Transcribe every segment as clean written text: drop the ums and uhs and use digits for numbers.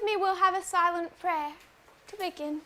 with me, we'll have a silent prayer to begin.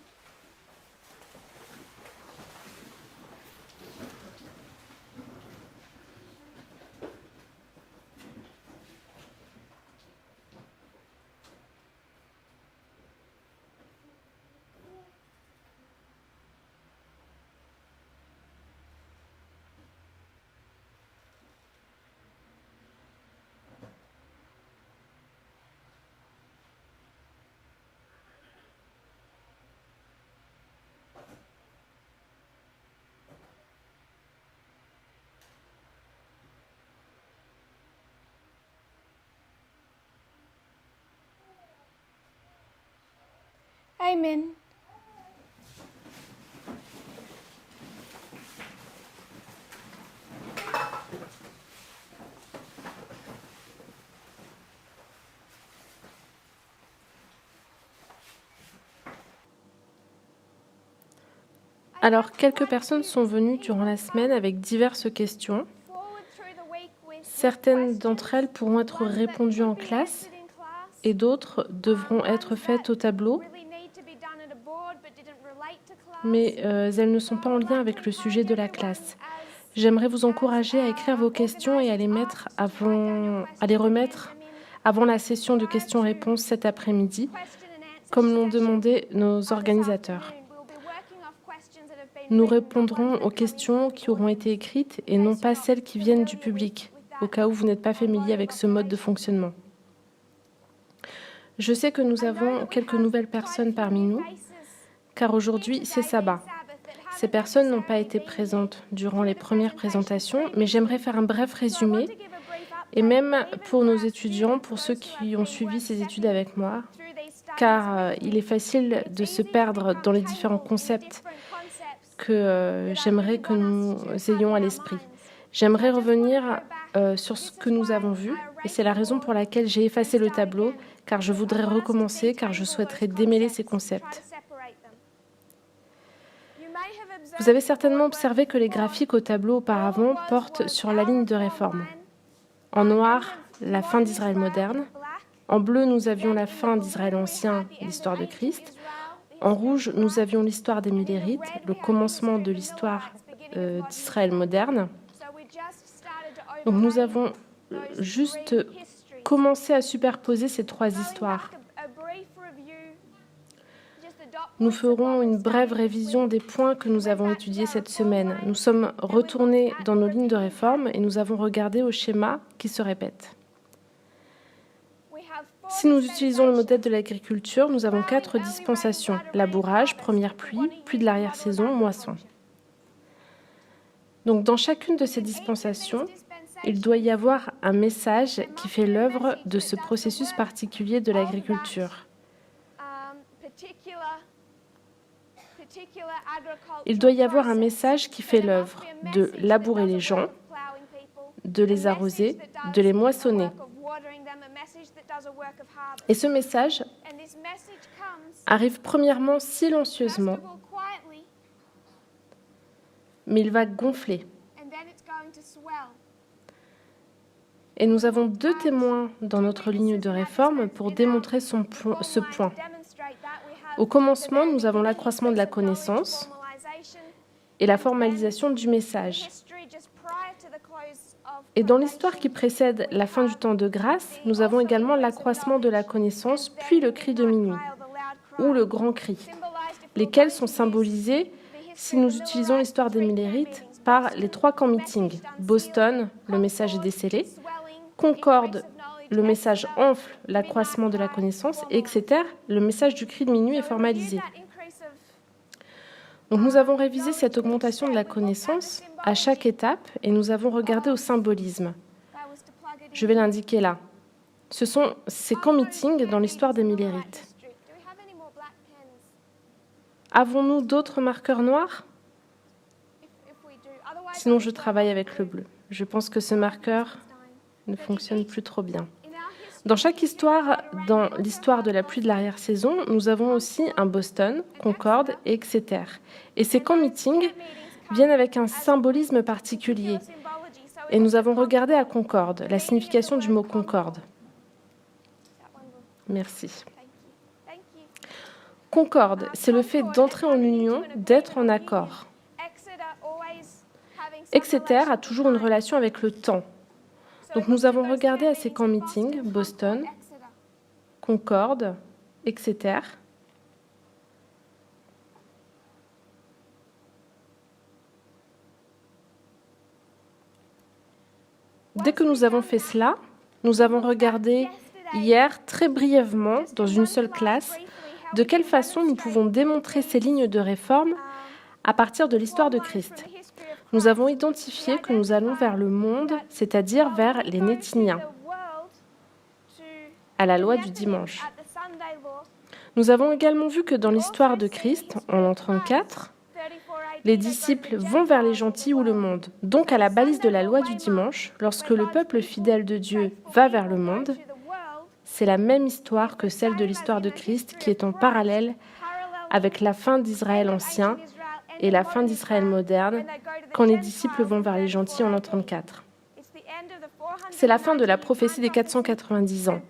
Amen. Alors, quelques personnes sont venues durant la semaine avec diverses questions. Certaines d'entre elles pourront être répondues en classe et d'autres devront être faites au tableau, mais elles ne sont pas en lien avec le sujet de la classe. J'aimerais vous encourager à écrire vos questions et à les remettre avant la session de questions-réponses cet après-midi, comme l'ont demandé nos organisateurs. Nous répondrons aux questions qui auront été écrites et non pas celles qui viennent du public, au cas où vous n'êtes pas familier avec ce mode de fonctionnement. Je sais que nous avons quelques nouvelles personnes parmi nous, car aujourd'hui c'est sabbat. Ces personnes n'ont pas été présentes durant les premières présentations, mais j'aimerais faire un bref résumé, et même pour nos étudiants, pour ceux qui ont suivi ces études avec moi, car il est facile de se perdre dans les différents concepts que j'aimerais que nous ayons à l'esprit. J'aimerais revenir sur ce que nous avons vu, et c'est la raison pour laquelle j'ai effacé le tableau, car je voudrais recommencer, car je souhaiterais démêler ces concepts. Vous avez certainement observé que les graphiques au tableau auparavant portent sur la ligne de réforme. En noir, la fin d'Israël moderne. En bleu, nous avions la fin d'Israël ancien, l'histoire de Christ. En rouge, nous avions l'histoire des Millérites, le commencement de l'histoire d'Israël moderne. Donc nous avons juste commencé à superposer ces trois histoires. Nous ferons une brève révision des points que nous avons étudiés cette semaine. Nous sommes retournés dans nos lignes de réforme et nous avons regardé au schéma qui se répète. Si nous utilisons le modèle de l'agriculture, nous avons 4 dispensations. Labourage, première pluie, pluie de l'arrière-saison, moisson. Donc dans chacune de ces dispensations, il doit y avoir un message qui fait l'œuvre de ce processus particulier de l'agriculture. Il doit y avoir un message qui fait l'œuvre de labourer les gens, de les arroser, de les moissonner. Et ce message arrive premièrement silencieusement, mais il va gonfler. Et nous avons 2 témoins dans notre ligne de réforme pour démontrer ce point. Au commencement, nous avons l'accroissement de la connaissance et la formalisation du message. Et dans l'histoire qui précède la fin du temps de grâce, nous avons également l'accroissement de la connaissance, puis le cri de minuit, ou le grand cri, lesquels sont symbolisés, si nous utilisons l'histoire des Millérites, par les 3 camps meetings. Boston, le message est décelé. Concorde, le message enfle l'accroissement de la connaissance. Et Exeter, le message du cri de minuit est formalisé. Donc nous avons révisé cette augmentation de la connaissance à chaque étape et nous avons regardé au symbolisme. Je vais l'indiquer là. Ce sont ces camps meetings dans l'histoire des Millérites. Avons-nous d'autres marqueurs noirs ? Sinon, je travaille avec le bleu. Je pense que ce marqueur ne fonctionne plus trop bien. Dans chaque histoire, dans l'histoire de la pluie de l'arrière-saison, nous avons aussi un Boston, Concorde et Exeter. Et ces camps meetings viennent avec un symbolisme particulier. Et nous avons regardé à Concorde, la signification du mot Concorde. Merci. Concorde, c'est le fait d'entrer en union, d'être en accord. Exeter a toujours une relation avec le temps. Donc nous avons regardé à ces camps meetings, Boston, Concorde, Exeter. Dès que nous avons fait cela, nous avons regardé hier très brièvement, dans une seule classe, de quelle façon nous pouvons démontrer ces lignes de réforme à partir de l'histoire de Christ. Nous avons identifié que nous allons vers le monde, c'est-à-dire vers les Nétiniens, à la loi du dimanche. Nous avons également vu que dans l'histoire de Christ, en l'an 34, les disciples vont vers les gentils ou le monde. Donc à la balise de la loi du dimanche, lorsque le peuple fidèle de Dieu va vers le monde, c'est la même histoire que celle de l'histoire de Christ qui est en parallèle avec la fin d'Israël ancien et la fin d'Israël moderne, quand les disciples vont vers les gentils en l'an 34. C'est la fin de la prophétie des 490 ans.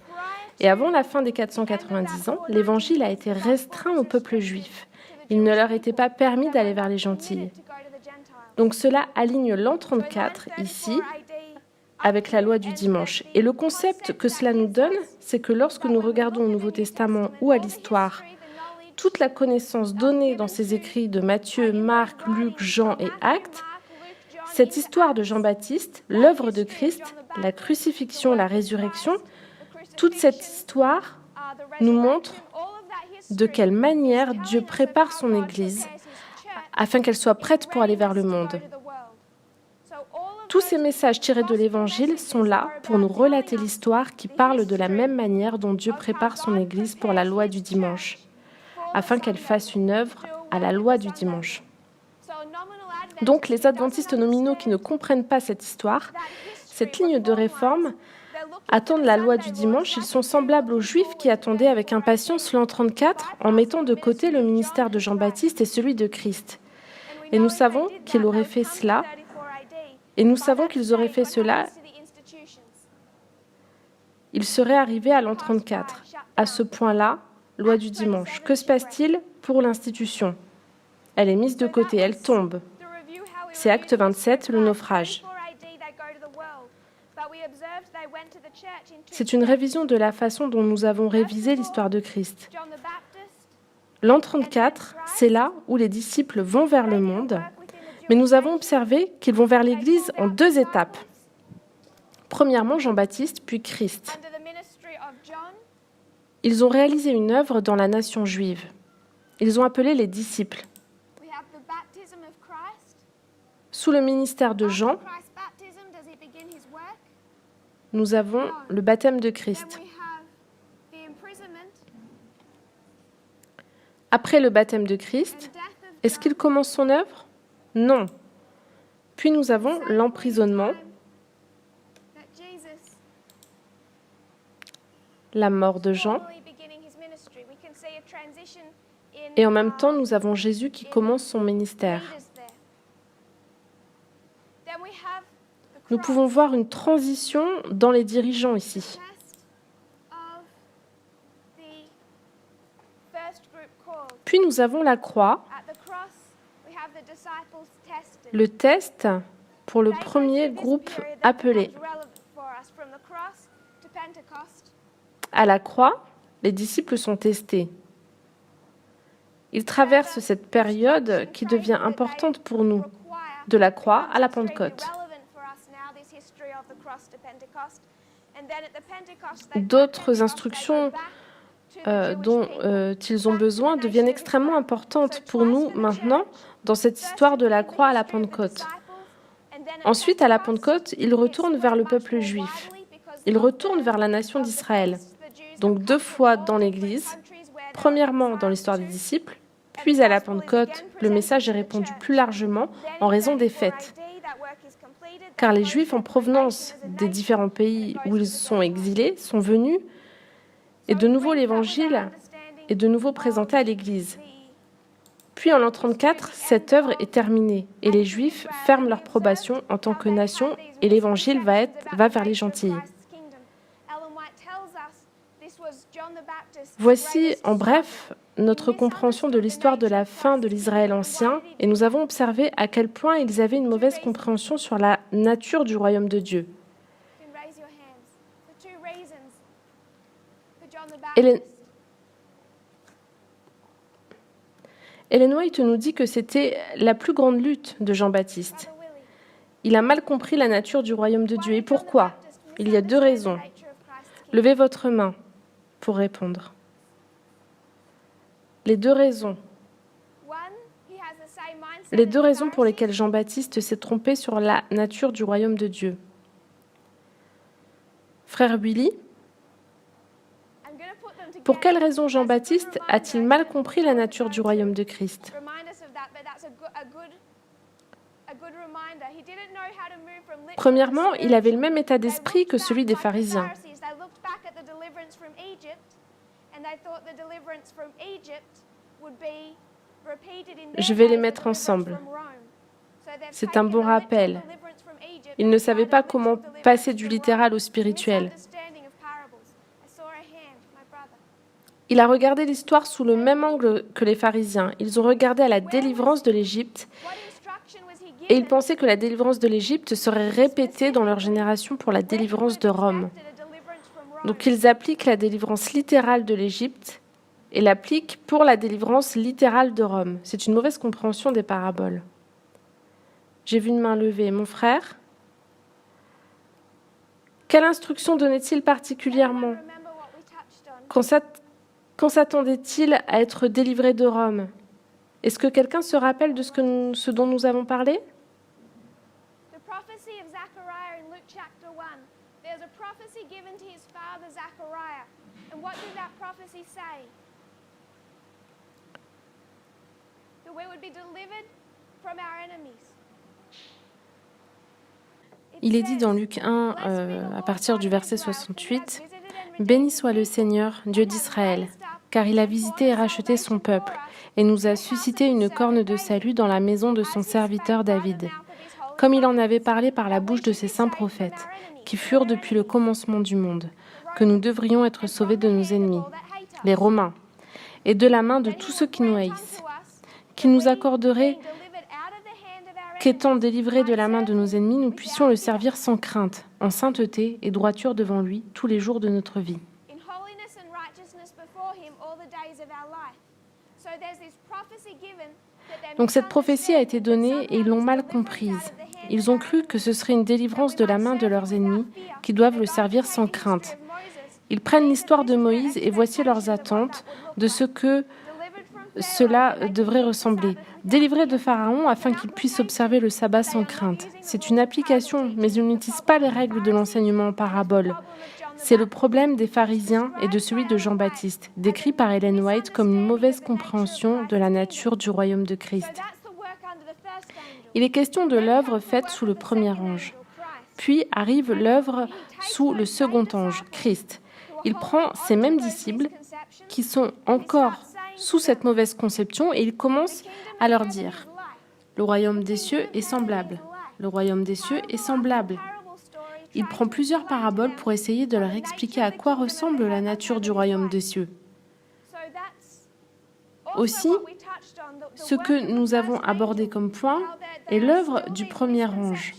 Et avant la fin des 490 ans, l'évangile a été restreint au peuple juif. Il ne leur était pas permis d'aller vers les gentils. Donc cela aligne l'an 34, ici, avec la loi du dimanche. Et le concept que cela nous donne, c'est que lorsque nous regardons au Nouveau Testament ou à l'histoire, toute la connaissance donnée dans ces écrits de Matthieu, Marc, Luc, Jean et Actes, cette histoire de Jean-Baptiste, l'œuvre de Christ, la crucifixion, la résurrection, toute cette histoire nous montre de quelle manière Dieu prépare son Église afin qu'elle soit prête pour aller vers le monde. Tous ces messages tirés de l'Évangile sont là pour nous relater l'histoire qui parle de la même manière dont Dieu prépare son Église pour la loi du dimanche, afin qu'elle fasse une œuvre à la loi du dimanche. Donc les adventistes nominaux qui ne comprennent pas cette histoire, cette ligne de réforme, attendent la loi du dimanche, ils sont semblables aux Juifs qui attendaient avec impatience l'an 34 en mettant de côté le ministère de Jean-Baptiste et celui de Christ. Et nous savons qu'ils auraient fait cela, et nous savons qu'ils auraient fait cela, ils seraient arrivés à l'an 34. À ce point-là, loi du dimanche. Que se passe-t-il pour l'institution? Elle est mise de côté, elle tombe. C'est Acte 27, le naufrage. C'est une révision de la façon dont nous avons révisé l'histoire de Christ. L'an 34, c'est là où les disciples vont vers le monde, mais nous avons observé qu'ils vont vers l'Église en deux étapes. Premièrement, Jean-Baptiste, puis Christ. Ils ont réalisé une œuvre dans la nation juive. Ils ont appelé les disciples. Sous le ministère de Jean, nous avons le baptême de Christ. Après le baptême de Christ, est-ce qu'il commence son œuvre? Non. Puis nous avons l'emprisonnement, la mort de Jean, et en même temps, nous avons Jésus qui commence son ministère. Nous pouvons voir une transition dans les dirigeants ici. Puis nous avons la croix, le test pour le premier groupe appelé. À la croix, les disciples sont testés. Ils traversent cette période qui devient importante pour nous, de la croix à la Pentecôte. D'autres instructions dont ils ont besoin deviennent extrêmement importantes pour nous maintenant dans cette histoire de la croix à la Pentecôte. Ensuite, à la Pentecôte, ils retournent vers le peuple juif. Ils retournent vers la nation d'Israël. Donc 2 fois dans l'Église, premièrement dans l'histoire des disciples, puis à la Pentecôte, le message est répandu plus largement en raison des fêtes. Car les Juifs en provenance des différents pays où ils sont exilés sont venus, et de nouveau l'Évangile est de nouveau présenté à l'Église. Puis en l'an 34, cette œuvre est terminée, et les Juifs ferment leur probation en tant que nation, et l'Évangile va vers les gentils. Voici, en bref, notre compréhension de l'histoire de la fin de l'Israël ancien et nous avons observé à quel point ils avaient une mauvaise compréhension sur la nature du royaume de Dieu. Ellen White nous dit que c'était la plus grande lutte de Jean-Baptiste. Il a mal compris la nature du royaume de Dieu. Et pourquoi ? Il y a 2 raisons. Levez votre main pour répondre. Les 2 raisons. Les 2 raisons pour lesquelles Jean-Baptiste s'est trompé sur la nature du royaume de Dieu. Frère Willy, pour quelle raison Jean-Baptiste a-t-il mal compris la nature du royaume de Christ ? Premièrement, il avait le même état d'esprit que celui des pharisiens. Je vais les mettre ensemble. C'est un bon rappel. Ils ne savaient pas comment passer du littéral au spirituel. Il a regardé l'histoire sous le même angle que les pharisiens. Ils ont regardé à la délivrance de l'Égypte et ils pensaient que la délivrance de l'Égypte serait répétée dans leur génération pour la délivrance de Rome. Donc ils appliquent la délivrance littérale de l'Égypte et l'appliquent pour la délivrance littérale de Rome. C'est une mauvaise compréhension des paraboles. J'ai vu une main levée. Mon frère ? Quelle instruction donnait-il particulièrement ? Quand s'attendait-il à être délivré de Rome ? Est-ce que quelqu'un se rappelle de ce dont nous avons parlé ? Il est dit dans Luc 1, à partir du verset 68, « Béni soit le Seigneur, Dieu d'Israël, car il a visité et racheté son peuple, et nous a suscité une corne de salut dans la maison de son serviteur David, comme il en avait parlé par la bouche de ses saints prophètes, qui furent depuis le commencement du monde, que nous devrions être sauvés de nos ennemis, les Romains, et de la main de tous ceux qui nous haïssent, qu'il nous accorderait qu'étant délivrés de la main de nos ennemis, nous puissions le servir sans crainte, en sainteté et droiture devant lui, tous les jours de notre vie. » Donc cette prophétie a été donnée et ils l'ont mal comprise. Ils ont cru que ce serait une délivrance de la main de leurs ennemis, qui doivent le servir sans crainte. Ils prennent l'histoire de Moïse et voici leurs attentes de ce que cela devrait ressembler. Délivrer de Pharaon afin qu'il puisse observer le sabbat sans crainte. C'est une application, mais ils n'utilisent pas les règles de l'enseignement en parabole. C'est le problème des pharisiens et de celui de Jean-Baptiste, décrit par Ellen White comme une mauvaise compréhension de la nature du royaume de Christ. Il est question de l'œuvre faite sous le premier ange. Puis arrive l'œuvre sous le second ange, Christ. Il prend ces mêmes disciples qui sont encore sous cette mauvaise conception et il commence à leur dire « Le royaume des cieux est semblable. Le royaume des cieux est semblable. » Il prend plusieurs paraboles pour essayer de leur expliquer à quoi ressemble la nature du royaume des cieux. Aussi, ce que nous avons abordé comme point est l'œuvre du premier ange,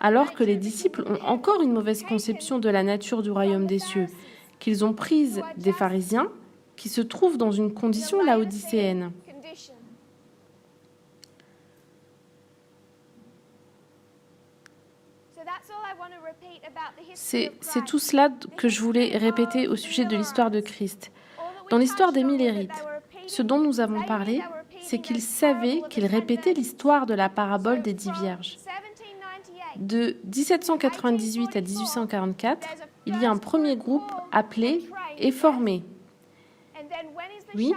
alors que les disciples ont encore une mauvaise conception de la nature du royaume des cieux, qu'ils ont prise des pharisiens, qui se trouvent dans une condition laodicéenne. C'est tout cela que je voulais répéter au sujet de l'histoire de Christ. Dans l'histoire des Millérites, ce dont nous avons parlé, c'est qu'ils savaient qu'ils répétaient l'histoire de la parabole des 10 vierges. De 1798 à 1844, il y a un premier groupe appelé et formé. Oui.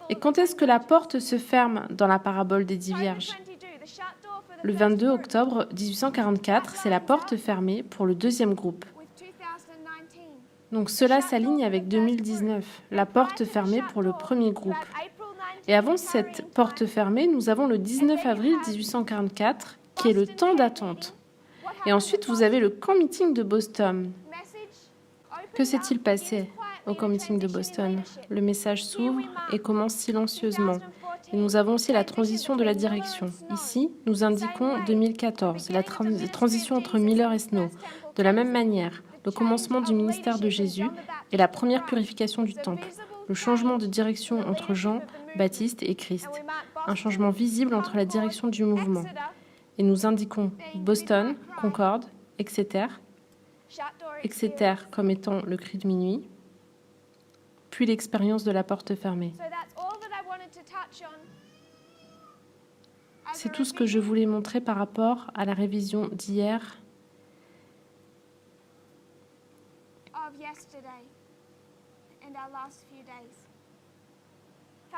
Et quand est-ce que la porte se ferme dans la parabole des 10 vierges ? Le 22 octobre 1844, c'est la porte fermée pour le deuxième groupe. Donc cela s'aligne avec 2019, la porte fermée pour le premier groupe. Et avant cette porte fermée, nous avons le 19 avril 1844, qui est le temps d'attente. Et ensuite, vous avez le camp meeting de Boston. Que s'est-il passé ? au camp meeting de Boston. Le message s'ouvre et commence silencieusement. Et nous avons aussi la transition de la direction. Ici, nous indiquons 2014, la transition entre Miller et Snow. De la même manière, le commencement du ministère de Jésus et la première purification du temple. Le changement de direction entre Jean, Baptiste et Christ. Un changement visible entre la direction du mouvement. Et nous indiquons Boston, Concorde, Exeter comme étant le cri de minuit, puis l'expérience de la porte fermée. C'est tout ce que je voulais montrer par rapport à la révision d'hier.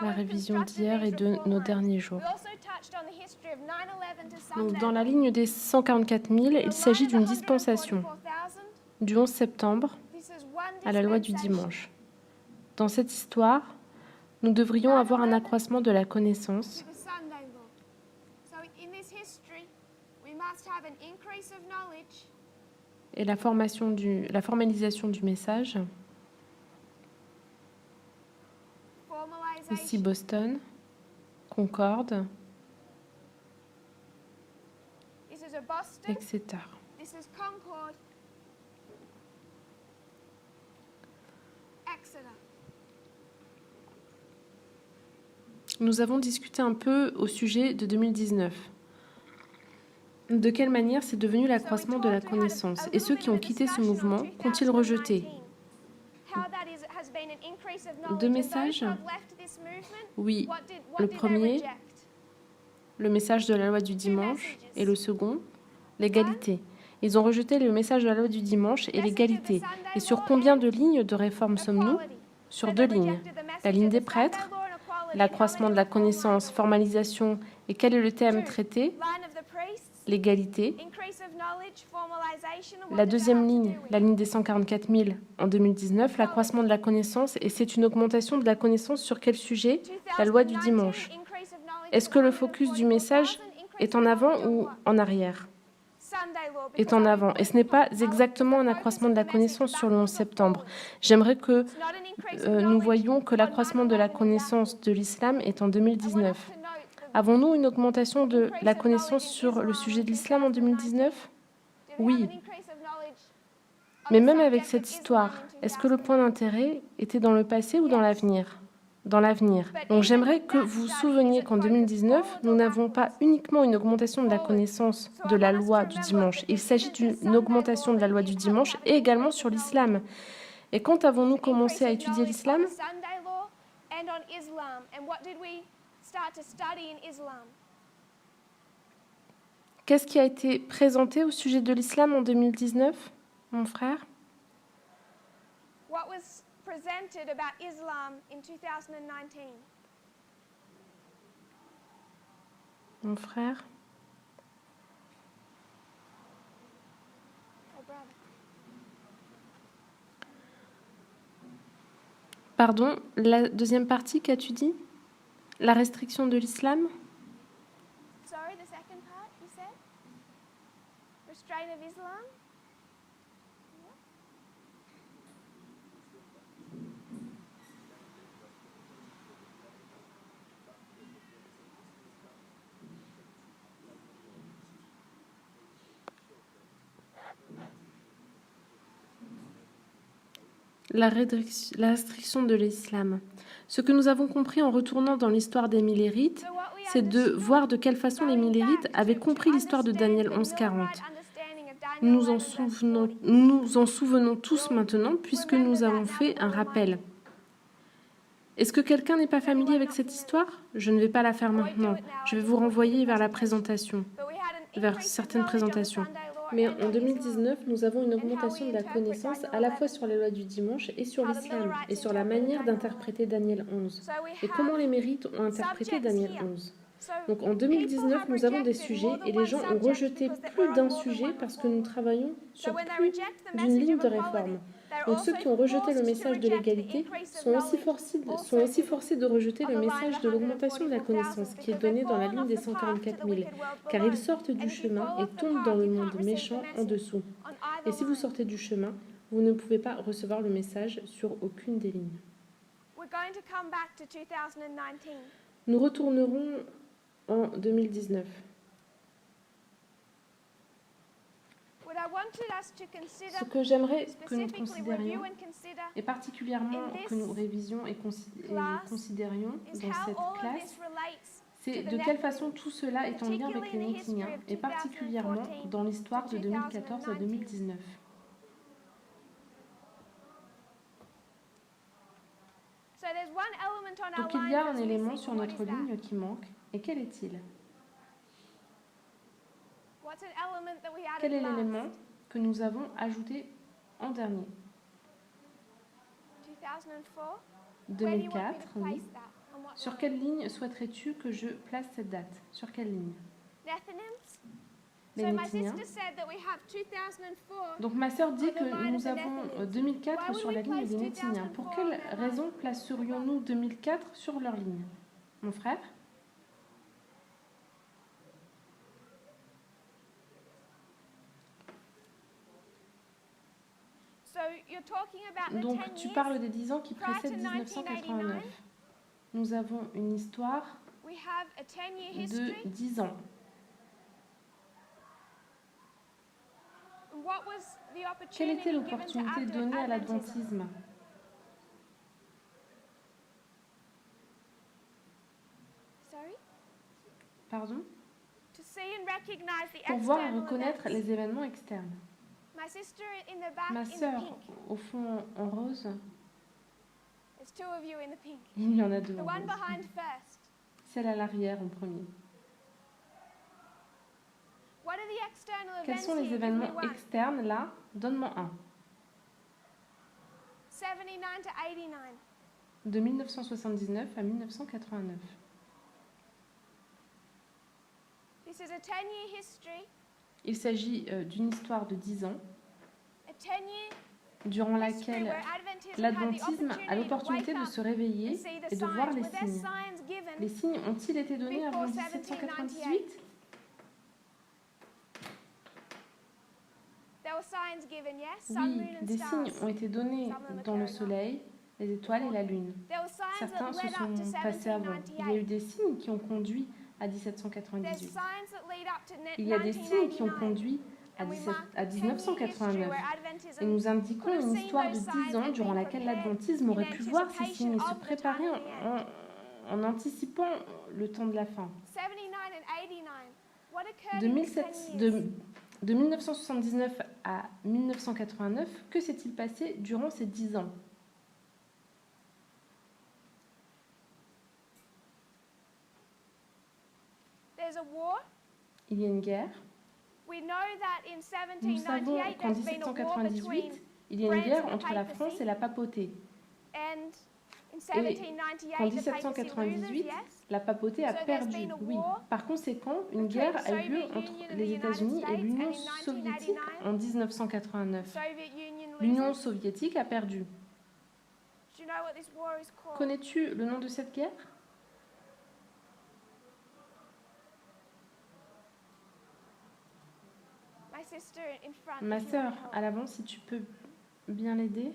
La révision d'hier et de nos derniers jours. Donc, dans la ligne des 144 000, il s'agit d'une dispensation du 11 septembre à la loi du dimanche. Dans cette histoire, nous devrions avoir un accroissement de la connaissance et la formalisation du message. Ici Boston, Concorde, etc. Nous avons discuté un peu au sujet de 2019. De quelle manière c'est devenu l'accroissement de la connaissance? Et ceux qui ont quitté ce mouvement, qu'ont-ils rejeté? 2 messages? Oui, le premier, le message de la loi du dimanche, et le second, l'égalité. Ils ont rejeté le message de la loi du dimanche et l'égalité. Et sur combien de lignes de réforme sommes-nous? Sur 2 lignes. La ligne des prêtres, l'accroissement de la connaissance, formalisation, et quel est le thème traité? L'égalité. La deuxième ligne, la ligne des 144 000 en 2019, l'accroissement de la connaissance, et c'est une augmentation de la connaissance sur quel sujet? La loi du dimanche. Est-ce que le focus du message est en avant ou en arrière? Est en avant. Et ce n'est pas exactement un accroissement de la connaissance sur le 11 septembre. J'aimerais que nous voyions que l'accroissement de la connaissance de l'islam est en 2019. Avons-nous une augmentation de la connaissance sur le sujet de l'islam en 2019? Oui. Mais même avec cette histoire, est-ce que le point d'intérêt était dans le passé ou dans l'avenir? Dans l'avenir. Donc j'aimerais que vous vous souveniez qu'en 2019, nous n'avons pas uniquement une augmentation de la connaissance de la loi du dimanche. Il s'agit d'une augmentation de la loi du dimanche et également sur l'islam. Et quand avons-nous commencé à étudier l'islam? Qu'est-ce qui a été présenté au sujet de l'islam en 2019, mon frère? What was presented about Islam in 2019? Mon frère? Oh, brother. Pardon, la deuxième partie, qu'as-tu dit? La restriction de l'islam? Sorry, the second part, you said? Restraint of Islam? La restriction de l'islam. Ce que nous avons compris en retournant dans l'histoire des Millérites, c'est de voir de quelle façon les Millérites avaient compris l'histoire de Daniel 11:40. Nous nous en souvenons tous maintenant puisque nous avons fait un rappel. Est-ce que quelqu'un n'est pas familier avec cette histoire? Je ne vais pas la faire maintenant. Je vais vous renvoyer vers la présentation, vers certaines présentations. Mais en 2019, nous avons une augmentation de la connaissance à la fois sur les lois du dimanche et sur l'islam, et sur la manière d'interpréter Daniel 11, et comment les mérites ont interprété Daniel 11. Donc en 2019, nous avons des sujets, et les gens ont rejeté plus d'un sujet parce que nous travaillons sur plus d'une ligne de réforme. Donc ceux qui ont rejeté le message de l'égalité sont aussi forcés de rejeter le message de l'augmentation de la connaissance qui est donné dans la ligne des 144 000, car ils sortent du chemin et tombent dans le monde méchant en dessous. Et si vous sortez du chemin, vous ne pouvez pas recevoir le message sur aucune des lignes. We're going to come back to 2019. Nous retournerons en 2019. What I wanted us to consider, Ce que j'aimerais que nous specifically considérions, review and consider, et particulièrement que nous révisions et considérions is dans how cette all of classe, this relates c'est to the de quelle Nephilim, façon tout cela est en lien avec les Néthiniens, et particulièrement dans l'histoire de 2014 à 2019. So there's one element on our Donc il line y a that's un élément missing. sur What notre is that? ligne qui manque, et quel est-il? What's an element that we added Quel est last? l'élément que nous avons ajouté en dernier? 2004. Where do you want me 2004, to oui. place that? On what Sur line? quelle ligne souhaiterais-tu que je place cette date? Sur quelle ligne? Nethinims? Les So my Néthiniens. sister said that we have 2004. Donc ma sœur dit que nous avons 2004 Why sur would la we ligne place des Néthiniens. 2004 Pour quelle on their raison line? placerions-nous 2004 sur leur ligne? Mon frère? So you're talking about the Donc 10 tu years. parles des 10 ans qui Prior to précèdent 1989. 1989. Nous avons une histoire We have a 10-year de history. 10 ans. And what was the Quelle opportunity était given to l'opportunité donnée à Adventism? l'adventisme? Sorry? Pardon? To see and recognize the Pour voir et external reconnaître events. les événements externes. My sister in the back Ma in the sœur, pink. au fond en rose, There's two of you in the pink. il y en a deux The en one rose. behind first. Celle à l'arrière en premier. What are the external Quels events sont les here? Give me événements one. externes là? Donne-moi un. 79 to 89. De 1979 à 1989. This is a 10-year history. Il s'agit d'une histoire de 10 ans, A 10-year durant history laquelle where Adventism had the l'adventisme a opportunity to l'opportunité wake de up se and réveiller see the et de voir signs. les Were there signes. signs given? Les signes ont-ils été donnés avant Before 1798? There were signs given, yes? Sun, Oui, moon and des signes stars. ont été donnés dans le soleil, les étoiles et la lune. There were signs Certains that se led up to sont passés avant. Il y a eu 1798. des signes qui ont conduit à There's 1798. signs that lead up to Il y a des signes qui ont 1989. conduit à And we mark a 10-year history 1989. where Et Adventism nous indiquons une histoire de 10 ans durant laquelle l'adventisme aurait pu voir ces signes et se préparer en anticipant le temps de la fin. 79 and 89. What occurred De, in these 17 10 years? de 1979 à 1989, que s'est-il passé durant ces 10 ans? There's a war. Il y a une guerre. We know that in Nous savons 1798 qu'en there's been a war between 1798, il y a une guerre entre la France et la papauté. and in qu'en 1798 the papacy loses, 1798, yes? la papauté a So there's perdu, been a oui. war Par conséquent, une between guerre the a eu lieu Soviet entre Union and les the United États-Unis et States, l'Union and in soviétique 1989, en 1989. Soviet Union L'Union loses. soviétique a perdu. Do you know what this war is called? Connais-tu le nom de cette guerre? My sister in front. Ma if you sœur, wanna help. à l'avant, si tu peux bien l'aider.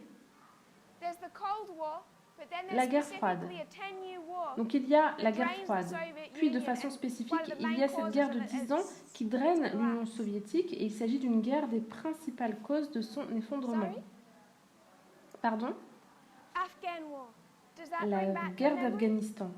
There's the Cold War, but then La there's guerre froide. specifically a 10-year war. Donc il y a la that guerre drains the froide. Soviet Puis de Union, façon and spécifique, one of the il y main a cette causes guerre of de it 10 is ans qui draine its l'Union collapse. soviétique et il s'agit d'une guerre des principales causes de son effondrement. Sorry? Pardon? Afghan war. Does that La bring back guerre the memory? d'Afghanistan.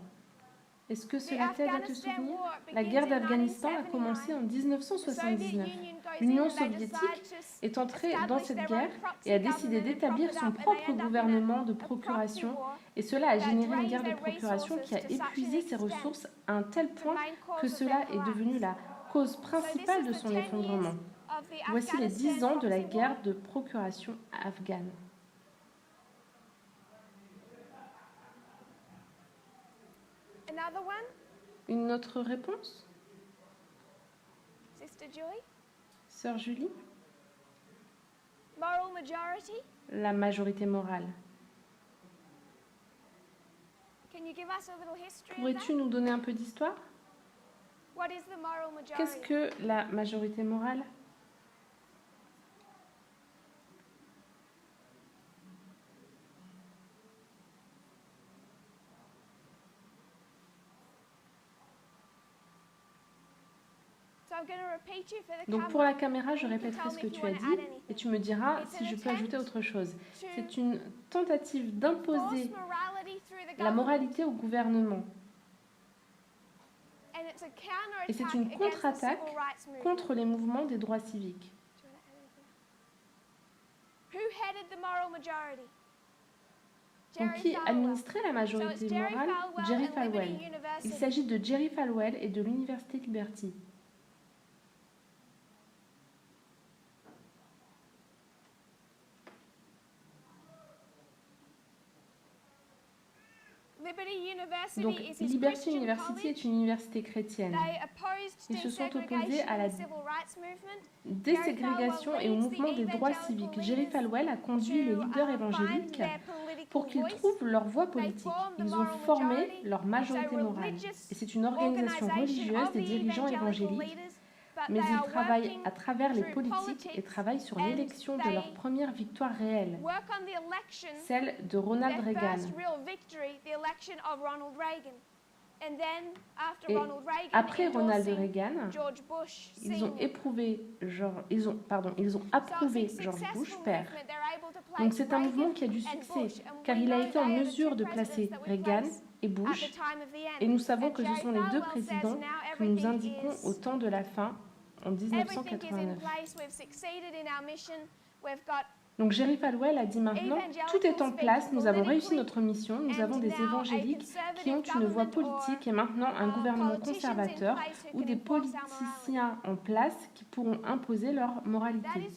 Est-ce que The cela t'aide à te Afghanistan souvenir? war La begins guerre in d'Afghanistan a 1979. commencé en The Soviet 1979. Union goes L'Union in and they soviétique decide to est entrée dans establish cette their guerre own proxy et a décidé government and d'établir prop it son up, and they propre end up in gouvernement de a proxy procuration war et cela a that généré une drains guerre de their procuration qui a resources to such an épuisé ses extent. ressources à un tel The point main cause que of cela their est devenu collapse. la cause principale de son effondrement. Of the Voici les 10 ans de la Afghanistan guerre de procuration afghane. proxy war. Another one, Une autre réponse? Sister Julie. Sœur Julie? Moral majority. La majorité morale. Can you give us a little history of Pourrais-tu that? nous donner un peu d'histoire? What is the moral majority? Qu'est-ce que la majorité morale? Donc pour la caméra, je répéterai ce que tu as dit et tu me diras si je peux ajouter autre chose. C'est une tentative d'imposer la moralité au gouvernement. Et c'est une contre-attaque contre les mouvements des droits civiques. Donc, qui administrait la majorité morale? Jerry Falwell. Il s'agit de Jerry Falwell et de l'Université Liberty. Donc, Liberty University est une université chrétienne. Ils se sont opposés à la déségrégation et au mouvement des droits civiques. Jerry Falwell a conduit les leaders évangéliques pour qu'ils trouvent leur voie politique. Ils ont formé leur majorité morale. Et c'est une organisation religieuse des dirigeants évangéliques, mais ils travaillent à travers les politiques et travaillent sur l'élection de leur première victoire réelle, celle de Ronald Reagan. Et après Ronald Reagan, ils ont approuvé George Bush père. Donc c'est un mouvement qui a du succès, car il a été en mesure de placer Reagan et Bush, et nous savons que ce sont les deux présidents que nous indiquons au temps de la fin, en 1989. Donc Jerry Falwell a dit maintenant, tout est en place, nous avons réussi notre mission, nous avons des évangéliques qui ont une voie politique et maintenant un gouvernement conservateur ou des politiciens en place qui pourront imposer leur moralité.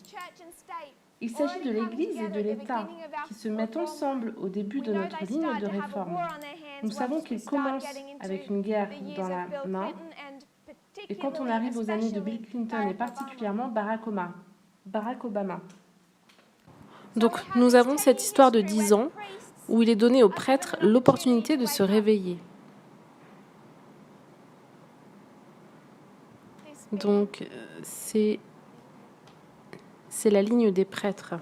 Il s'agit de l'Église et de l'État qui se mettent ensemble au début de notre ligne de réforme. Nous savons qu'ils commencent avec une guerre dans la main et quand on arrive aux années de Bill Clinton et particulièrement Barack Obama. Donc nous avons cette histoire de 10 ans où il est donné aux prêtres l'opportunité de se réveiller. Donc c'est la ligne des prêtres.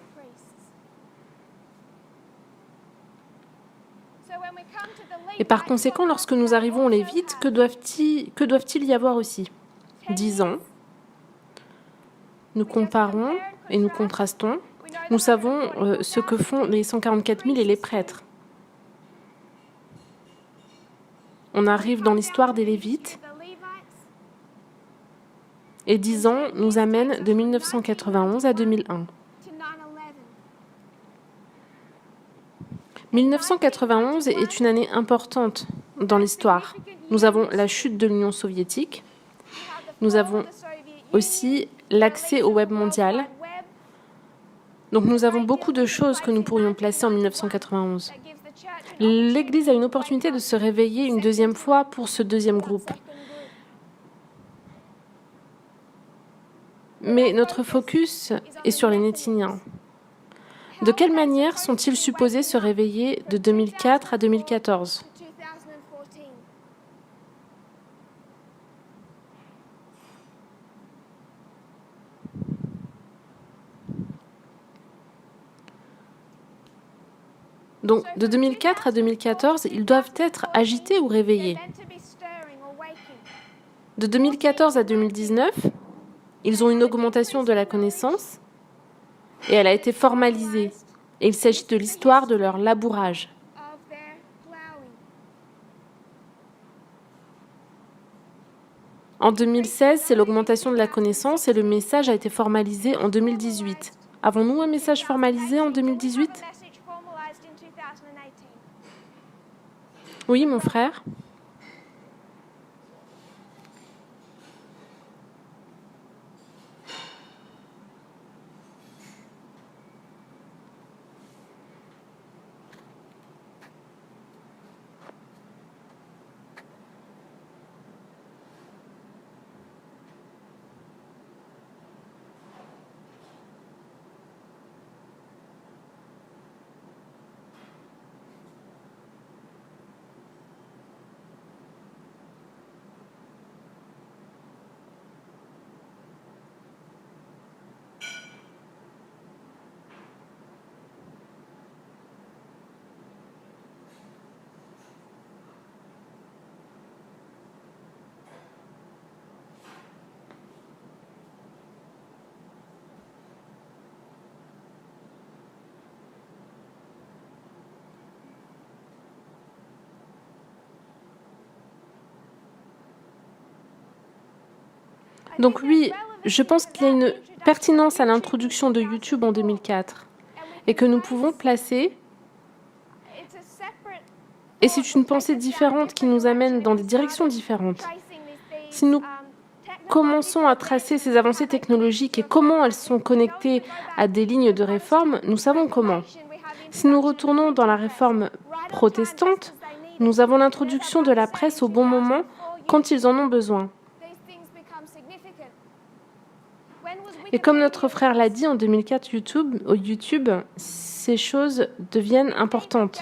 Et par conséquent, lorsque nous arrivons aux Lévites, que doivent-ils y avoir aussi? 10 ans. Nous comparons et nous contrastons. Nous savons ce que font les 144 000 et les prêtres. On arrive dans l'histoire des Lévites. Et 10 ans nous amènent de 1991 à 2001. 1991 est une année importante dans l'histoire. Nous avons la chute de l'Union soviétique. Nous avons aussi l'accès au web mondial. Donc nous avons beaucoup de choses que nous pourrions placer en 1991. L'Église a une opportunité de se réveiller une deuxième fois pour ce deuxième groupe. Mais notre focus est sur les Nétiniens. De quelle manière sont-ils supposés se réveiller de 2004 à 2014 ? Donc, de 2004 à 2014, ils doivent être agités ou réveillés. De 2014 à 2019, ils ont une augmentation de la connaissance et elle a été formalisée. Et il s'agit de l'histoire de leur labourage. En 2016, c'est l'augmentation de la connaissance et le message a été formalisé en 2018. Avons-nous un message formalisé en 2018 ? Oui, mon frère. Donc oui, je pense qu'il y a une pertinence à l'introduction de YouTube en 2004 et que nous pouvons placer, et c'est une pensée différente qui nous amène dans des directions différentes. Si nous commençons à tracer ces avancées technologiques et comment elles sont connectées à des lignes de réforme, nous savons comment. Si nous retournons dans la réforme protestante, nous avons l'introduction de la presse au bon moment quand ils en ont besoin. Et comme notre frère l'a dit en 2004 au YouTube, ces choses deviennent importantes.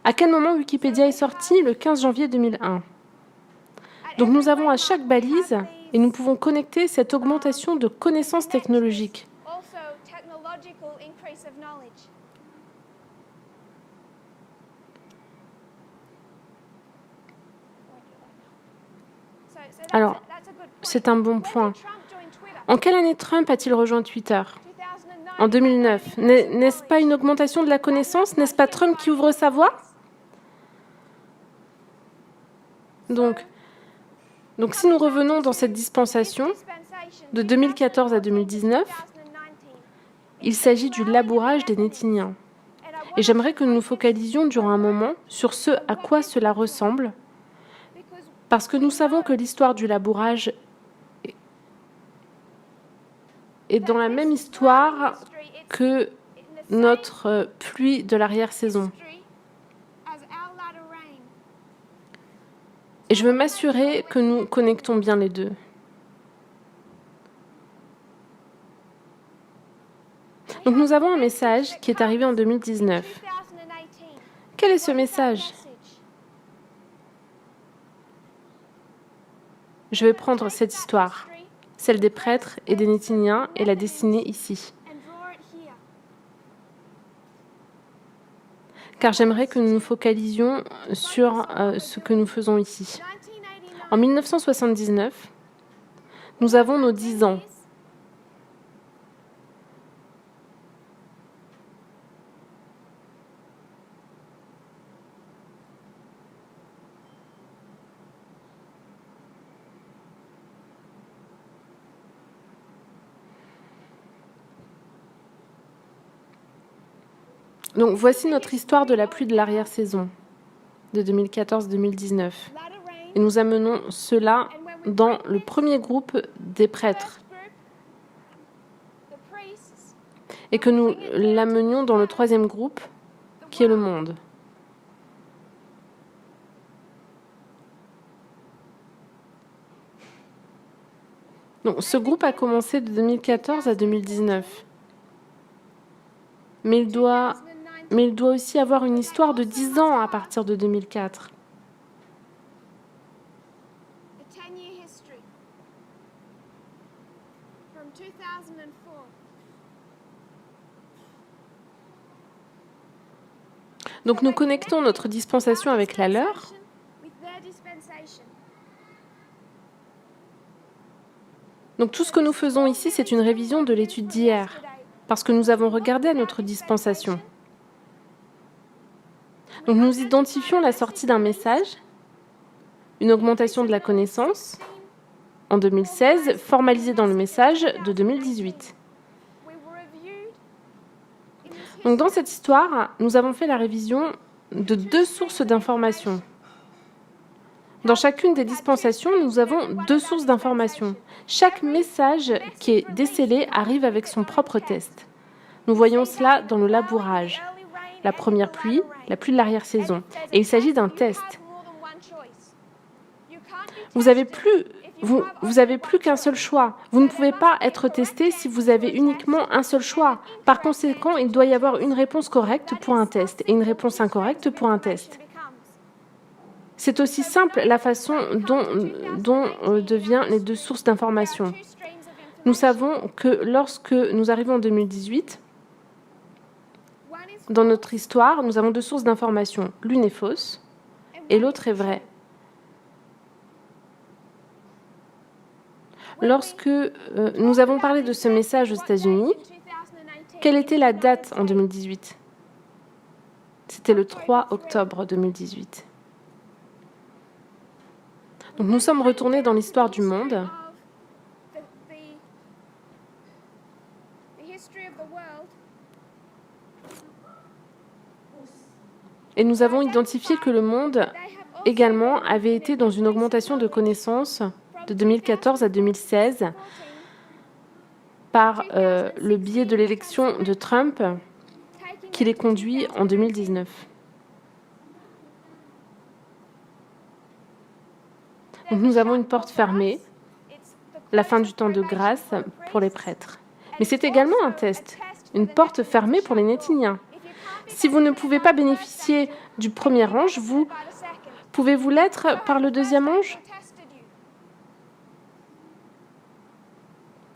À quel moment Wikipédia est sorti? Le 15 janvier 2001. Donc nous avons à chaque balise et nous pouvons connecter cette augmentation de connaissances technologiques. Alors, c'est un bon point. En quelle année Trump a-t-il rejoint Twitter? En 2009. N'est-ce pas une augmentation de la connaissance? N'est-ce pas Trump qui ouvre sa voie? Donc, si nous revenons dans cette dispensation, de 2014 à 2019, il s'agit du labourage des Nétiniens. Et j'aimerais que nous nous focalisions durant un moment sur ce à quoi cela ressemble, parce que nous savons que l'histoire du labourage est dans la même histoire que notre pluie de l'arrière-saison. Et je veux m'assurer que nous connectons bien les deux. Donc nous avons un message qui est arrivé en 2019. Quel est ce message? Je vais prendre cette histoire, celle des prêtres et des Nétiniens, et la dessiner ici. Car j'aimerais que nous nous focalisions sur ce que nous faisons ici. En 1979, nous avons nos 10 ans. Donc voici notre histoire de la pluie de l'arrière-saison de 2014-2019. Et nous amenons cela dans le premier groupe des prêtres. Et que nous l'amenions dans le troisième groupe, qui est le monde. Donc ce groupe a commencé de 2014 à 2019. Mais il doit aussi avoir une histoire de 10 ans à partir de 2004. Donc nous connectons notre dispensation avec la leur. Donc tout ce que nous faisons ici, c'est une révision de l'étude d'hier, parce que nous avons regardé à notre dispensation. Donc nous identifions la sortie d'un message, une augmentation de la connaissance, en 2016, formalisée dans le message de 2018. Donc dans cette histoire, nous avons fait la révision de 2 sources d'informations. Dans chacune des dispensations, nous avons 2 sources d'informations. Chaque message qui est décelé arrive avec son propre test. Nous voyons cela dans le labourage. La première pluie, la pluie de l'arrière-saison. Et il s'agit d'un test. Vous n'avez plus qu'un seul choix. Vous ne pouvez pas être testé si vous avez uniquement un seul choix. Par conséquent, il doit y avoir une réponse correcte pour un test et une réponse incorrecte pour un test. C'est aussi simple la façon dont deviennent les 2 sources d'information. Nous savons que lorsque nous arrivons en 2018, dans notre histoire, nous avons 2 sources d'information. L'une est fausse et l'autre est vraie. Lorsque nous avons parlé de ce message aux États-Unis, quelle était la date en 2018? C'était le 3 octobre 2018. Donc nous sommes retournés dans l'histoire du monde. Et nous avons identifié que le monde également avait été dans une augmentation de connaissances de 2014 à 2016 par le biais de l'élection de Trump qui les conduit en 2019. Donc nous avons une porte fermée, la fin du temps de grâce pour les prêtres. Mais c'est également un test, une porte fermée pour les Nétiniens. Si vous ne pouvez pas bénéficier du premier ange, pouvez-vous l'être par le deuxième ange?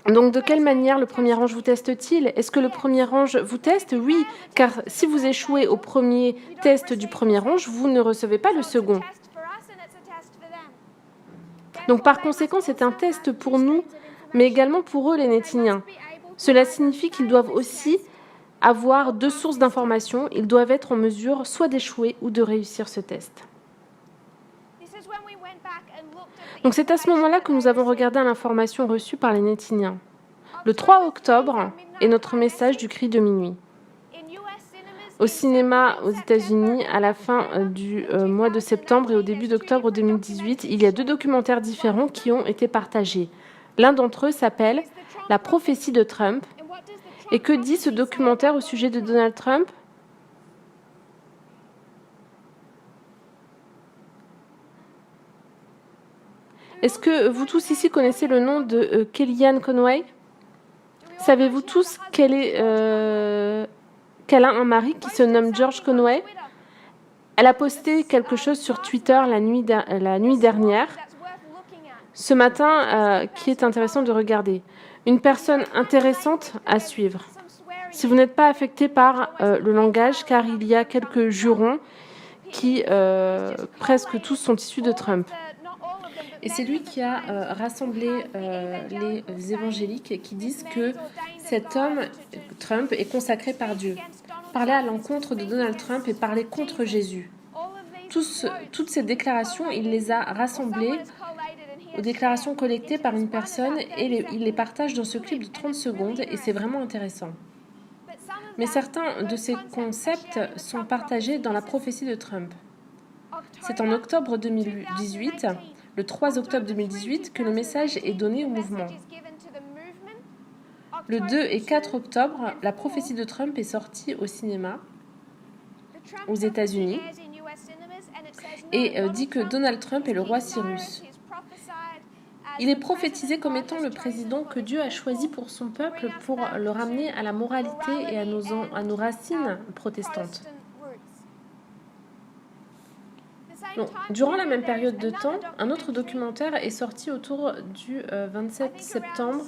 Donc de quelle manière le premier ange vous teste-t-il? Est-ce que le premier ange vous teste? Oui, car si vous échouez au premier test du premier ange, vous ne recevez pas le second. Donc par conséquent, c'est un test pour nous, mais également pour eux, les Nétiniens. Cela signifie qu'ils doivent aussi avoir deux sources d'informations. Ils doivent être en mesure soit d'échouer ou de réussir ce test. Donc c'est à ce moment-là que nous avons regardé l'information reçue par les Nétiniens. Le 3 octobre est notre message du cri de minuit. Au cinéma aux États-Unis, à la fin du mois de septembre et au début d'octobre 2018, il y a deux documentaires différents qui ont été partagés. L'un d'entre eux s'appelle « La prophétie de Trump ». Et que dit ce documentaire au sujet de Donald Trump? Est-ce que vous tous ici connaissez le nom de Kellyanne Conway? Savez-vous tous qu'elle a un mari qui se nomme George Conway? Elle a posté quelque chose sur Twitter la nuit dernière, ce matin, qui est intéressant de regarder. Une personne intéressante à suivre. Si vous n'êtes pas affecté par le langage, car il y a quelques jurons qui, presque tous, sont issus de Trump. Et c'est lui qui a rassemblé les évangéliques qui disent que cet homme, Trump, est consacré par Dieu. Parler à l'encontre de Donald Trump et parler contre Jésus. Toutes ces déclarations, il les a rassemblées aux déclarations collectées par une personne et il les partage dans ce clip de 30 secondes et c'est vraiment intéressant. Mais certains de ces concepts sont partagés dans la prophétie de Trump. C'est en octobre 2018, le 3 octobre 2018, que le message est donné au mouvement. Le 2 et 4 octobre, la prophétie de Trump est sortie au cinéma aux États-Unis et dit que Donald Trump est le roi Cyrus. Il est prophétisé comme étant le président que Dieu a choisi pour son peuple pour le ramener à la moralité et à nos racines protestantes. Donc, durant la même période de temps, un autre documentaire est sorti autour du 27 septembre.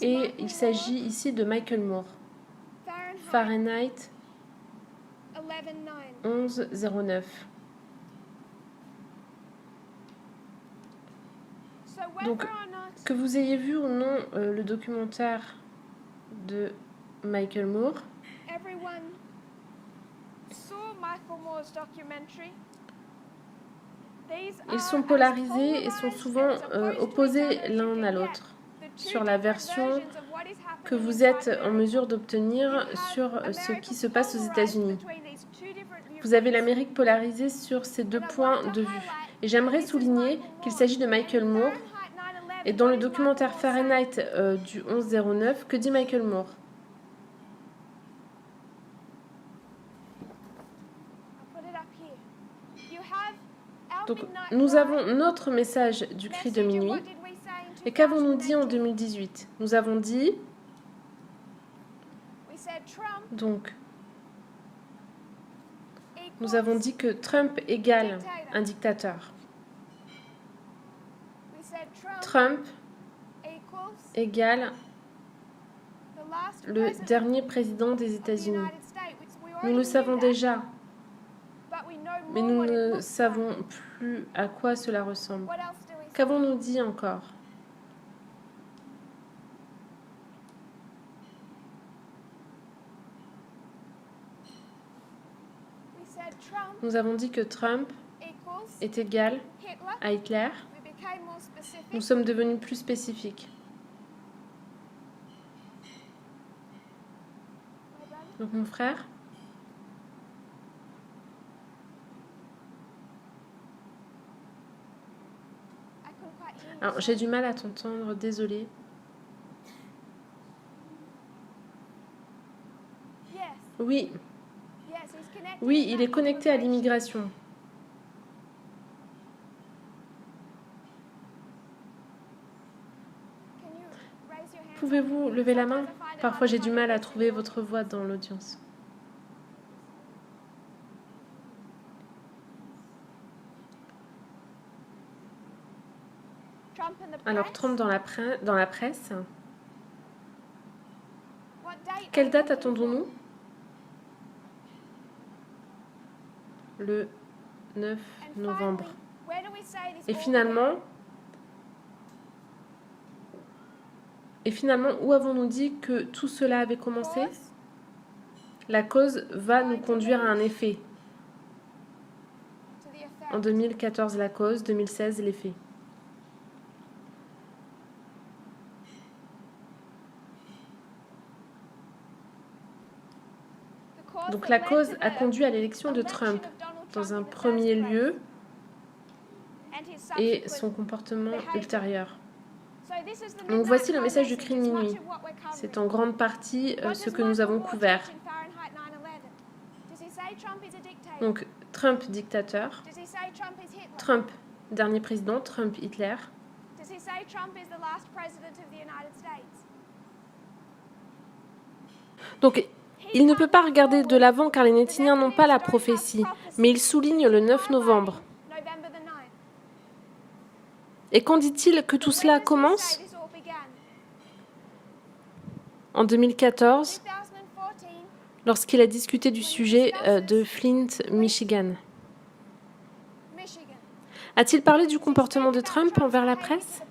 Et il s'agit ici de Michael Moore. Fahrenheit 1109. Donc, que vous ayez vu ou non le documentaire de Michael Moore, ils sont polarisés et sont souvent opposés l'un à l'autre sur la version que vous êtes en mesure d'obtenir sur ce qui se passe aux États-Unis. Vous avez l'Amérique polarisée sur ces deux points de vue. Et j'aimerais souligner qu'il s'agit de Michael Moore. Et dans le documentaire Fahrenheit du 1109, que dit Michael Moore? Donc, nous avons notre message du cri de minuit. Et qu'avons-nous dit en 2018? Nous avons dit, donc, nous avons dit que Trump égale un dictateur. Trump égale le dernier président des États-Unis. Nous le savons déjà, mais nous ne savons plus à quoi cela ressemble. Qu'avons-nous dit encore? Nous avons dit que Trump est égal à Hitler. Nous sommes devenus plus spécifiques. Donc mon frère, alors j'ai du mal à t'entendre, désolée. Oui, oui, il est connecté à l'immigration. Pouvez-vous lever la main? Parfois j'ai du mal à trouver votre voix dans l'audience. Alors Trump dans la presse. Quelle date attendons-nous? Le 9 novembre. Et finalement, où avons-nous dit que tout cela avait commencé? La cause va nous conduire à un effet. En 2014, la cause, 2016, l'effet. Donc la cause a conduit à l'élection de Trump dans un premier lieu et son comportement ultérieur. Donc voici le message du cri de minuit. C'est en grande partie ce que nous avons couvert. Donc Trump dictateur, Trump dernier président, Trump Hitler. Donc il ne peut pas regarder de l'avant car les Nétiniens n'ont pas la prophétie, mais il souligne le 9 novembre. Et quand dit-il que tout cela commence? En 2014, lorsqu'il a discuté du sujet de Flint, Michigan. A-t-il parlé du comportement de Trump envers la presse?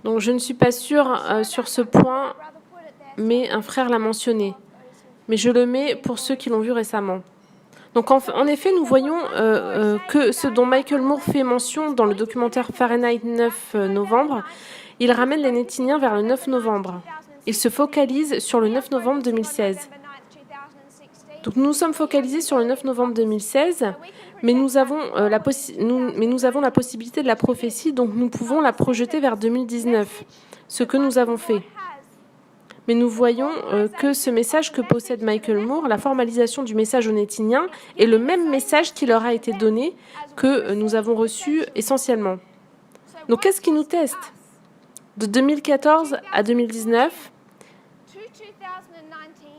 Donc je ne suis pas sûre sur ce point, mais un frère l'a mentionné. Mais je le mets pour ceux qui l'ont vu récemment. Donc en effet, nous voyons que ce dont Michael Moore fait mention dans le documentaire Fahrenheit 9 novembre, il ramène les Nétiniens vers le 9 novembre. Il se focalise sur le 9 novembre 2016. Donc nous sommes focalisés sur le 9 novembre 2016, mais nous avons la possibilité de la prophétie, donc nous pouvons la projeter vers 2019, ce que nous avons fait. Mais nous voyons que ce message que possède Michael Moore, la formalisation du message aux Nétiniens, est le même message qui leur a été donné que nous avons reçu essentiellement. Donc qu'est-ce qui nous teste? De 2014 à 2019,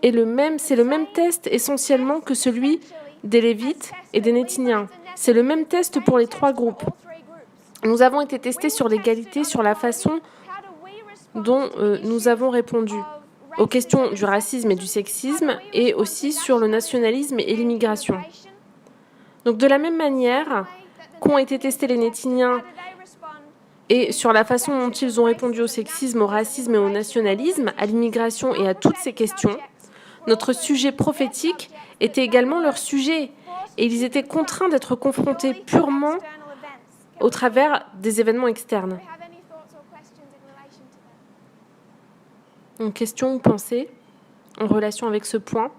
c'est le même test essentiellement que celui des Lévites et des Nétiniens. C'est le même test pour les trois groupes. Nous avons été testés sur l'égalité, sur la façon dont nous avons répondu aux questions du racisme et du sexisme et aussi sur le nationalisme et l'immigration. Donc de la même manière qu'ont été testés les Nétiniens et sur la façon dont ils ont répondu au sexisme, au racisme et au nationalisme, à l'immigration et à toutes ces questions, notre sujet prophétique était également leur sujet et ils étaient contraints d'être confrontés purement au travers des événements externes. Une question ou pensée en relation avec ce point?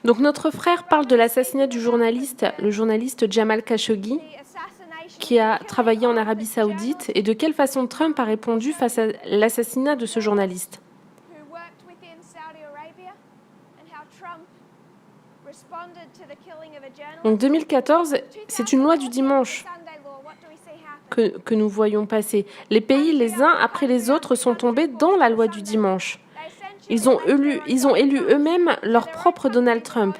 Donc notre frère parle de l'assassinat du journaliste, le journaliste Jamal Khashoggi, qui a travaillé en Arabie Saoudite, et de quelle façon Trump a répondu face à l'assassinat de ce journaliste. Donc 2014, c'est une loi du dimanche que nous voyons passer. Les pays, les uns après les autres, sont tombés dans la loi du dimanche. Ils ont élu eux-mêmes leur propre Donald Trump.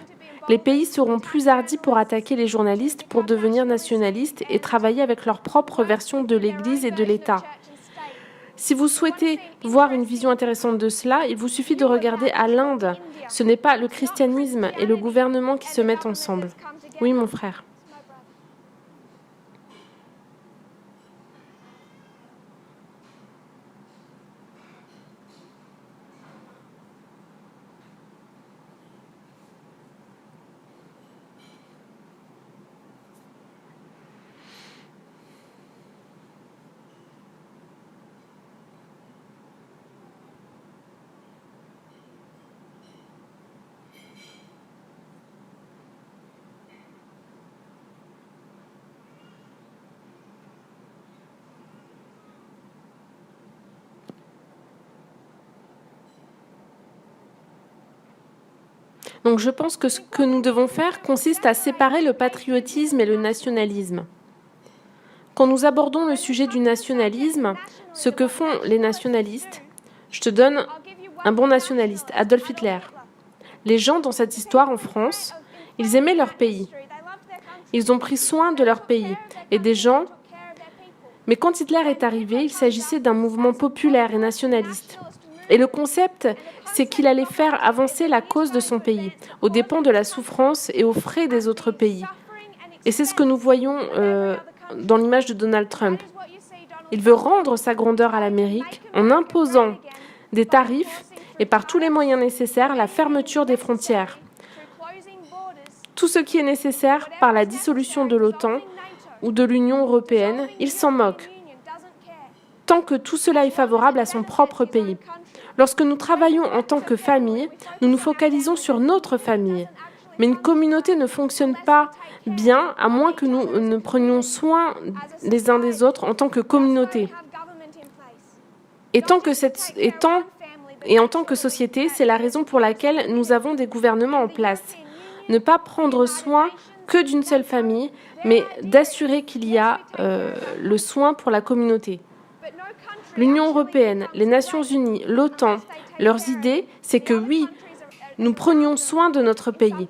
Les pays seront plus hardis pour attaquer les journalistes, pour devenir nationalistes et travailler avec leur propre version de l'Église et de l'État. Si vous souhaitez voir une vision intéressante de cela, il vous suffit de regarder à l'Inde. Ce n'est pas le christianisme et le gouvernement qui se mettent ensemble. Oui, mon frère. Donc je pense que ce que nous devons faire consiste à séparer le patriotisme et le nationalisme. Quand nous abordons le sujet du nationalisme, ce que font les nationalistes, je te donne un bon nationaliste, Adolf Hitler. Les gens dans cette histoire en France, ils aimaient leur pays. Ils ont pris soin de leur pays et des gens. Mais quand Hitler est arrivé, il s'agissait d'un mouvement populaire et nationaliste. Et le concept, c'est qu'il allait faire avancer la cause de son pays, aux dépens de la souffrance et aux frais des autres pays. Et c'est ce que nous voyons dans l'image de Donald Trump. Il veut rendre sa grandeur à l'Amérique en imposant des tarifs et par tous les moyens nécessaires la fermeture des frontières. Tout ce qui est nécessaire par la dissolution de l'OTAN ou de l'Union européenne, il s'en moque, tant que tout cela est favorable à son propre pays. Lorsque nous travaillons en tant que famille, nous nous focalisons sur notre famille. Mais une communauté ne fonctionne pas bien à moins que nous ne prenions soin les uns des autres en tant que communauté. Et en tant que société, c'est la raison pour laquelle nous avons des gouvernements en place. Ne pas prendre soin que d'une seule famille, mais d'assurer qu'il y a le soin pour la communauté. L'Union européenne, les Nations unies, l'OTAN, leurs idées, c'est que oui, nous prenions soin de notre pays.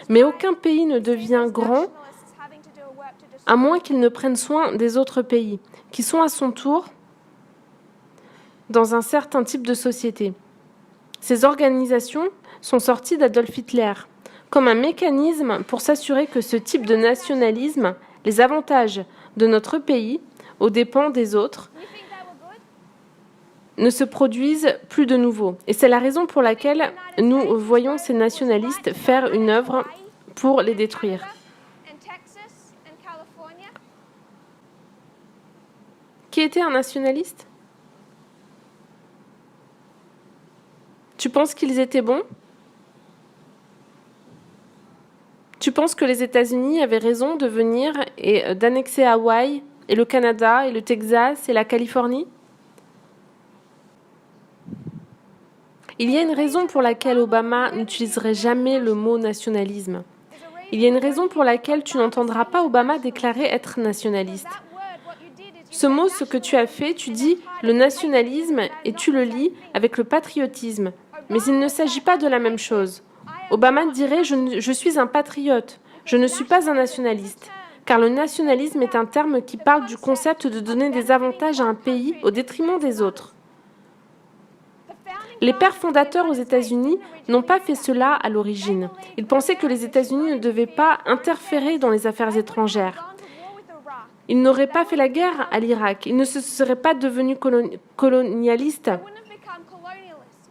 Mais aucun pays ne devient grand à moins qu'il ne prenne soin des autres pays, qui sont à son tour dans un certain type de société. Ces organisations sont sorties d'Adolf Hitler comme un mécanisme pour s'assurer que ce type de nationalisme, les avantages de notre pays aux dépens des autres, ne se produisent plus de nouveau. Et c'est la raison pour laquelle nous voyons ces nationalistes faire une œuvre pour les détruire. Qui était un nationaliste ? Tu penses qu'ils étaient bons ? Tu penses que les États-Unis avaient raison de venir et d'annexer Hawaï et le Canada et le Texas et la Californie ? Il y a une raison pour laquelle Obama n'utiliserait jamais le mot nationalisme. Il y a une raison pour laquelle tu n'entendras pas Obama déclarer être nationaliste. Ce mot, ce que tu as fait, tu dis le nationalisme et tu le lis avec le patriotisme. Mais il ne s'agit pas de la même chose. Obama dirait je suis un patriote, je ne suis pas un nationaliste. Car le nationalisme est un terme qui parle du concept de donner des avantages à un pays au détriment des autres. Les pères fondateurs aux États-Unis n'ont pas fait cela à l'origine. Ils pensaient que les États-Unis ne devaient pas interférer dans les affaires étrangères. Ils n'auraient pas fait la guerre à l'Irak. Ils ne se seraient pas devenus colonialistes,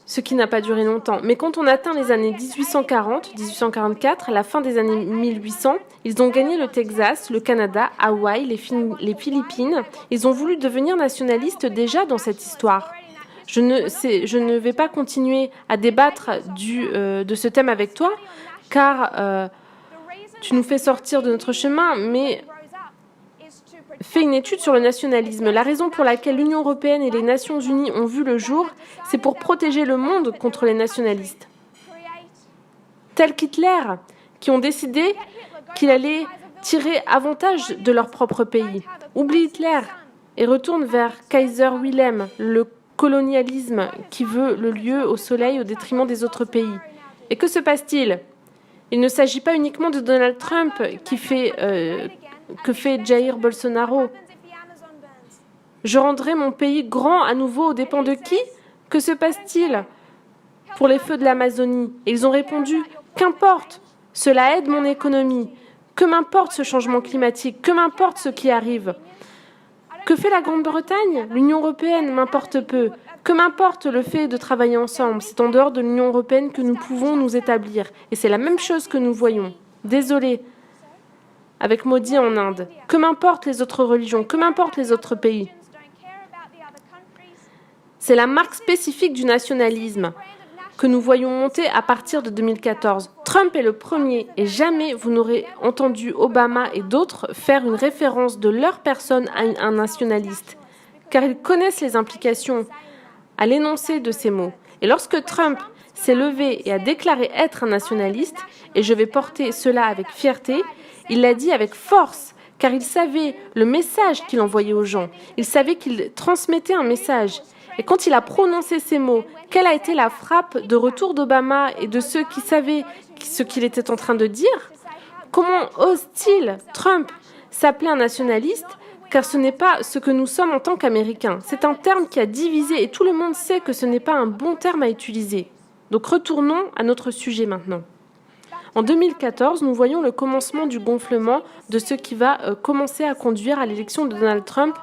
ce qui n'a pas duré longtemps. Mais quand on atteint les années 1840, 1844, à la fin des années 1800, ils ont gagné le Texas, le Canada, Hawaï, les Philippines. Ils ont voulu devenir nationalistes déjà dans cette histoire. Je ne vais pas continuer à débattre de ce thème avec toi, car tu nous fais sortir de notre chemin, mais fais une étude sur le nationalisme. La raison pour laquelle l'Union européenne et les Nations unies ont vu le jour, c'est pour protéger le monde contre les nationalistes. Tels qu'Hitler, qui ont décidé qu'il allait tirer avantage de leur propre pays, oublient Hitler et retournent vers Kaiser Wilhelm, le colonialisme qui veut le lieu au soleil au détriment des autres pays. Et que se passe-t-il ? Il ne s'agit pas uniquement de Donald Trump que fait Jair Bolsonaro. Je rendrai mon pays grand à nouveau aux dépens de qui ? Que se passe-t-il pour les feux de l'Amazonie ? Et ils ont répondu, qu'importe, cela aide mon économie. Que m'importe ce changement climatique ? Que m'importe ce qui arrive ? Que fait la Grande-Bretagne ? L'Union européenne m'importe peu. Que m'importe le fait de travailler ensemble ? C'est en dehors de l'Union européenne que nous pouvons nous établir. Et c'est la même chose que nous voyons. Désolé, avec Modi en Inde. Que m'importe les autres religions ? Que m'importe les autres pays ? C'est la marque spécifique du nationalisme que nous voyons monter à partir de 2014. Trump est le premier et jamais vous n'aurez entendu Obama et d'autres faire une référence de leur personne à un nationaliste, car ils connaissent les implications à l'énoncé de ces mots. Et lorsque Trump s'est levé et a déclaré être un nationaliste, et je vais porter cela avec fierté, il l'a dit avec force, car il savait le message qu'il envoyait aux gens. Il savait qu'il transmettait un message. Et quand il a prononcé ces mots, quelle a été la frappe de retour d'Obama et de ceux qui savaient ce qu'il était en train de dire ? Comment ose-t-il, Trump, s'appeler un nationaliste ? Car ce n'est pas ce que nous sommes en tant qu'Américains. C'est un terme qui a divisé et tout le monde sait que ce n'est pas un bon terme à utiliser. Donc retournons à notre sujet maintenant. En 2014, nous voyons le commencement du gonflement de ce qui va commencer à conduire à l'élection de Donald Trump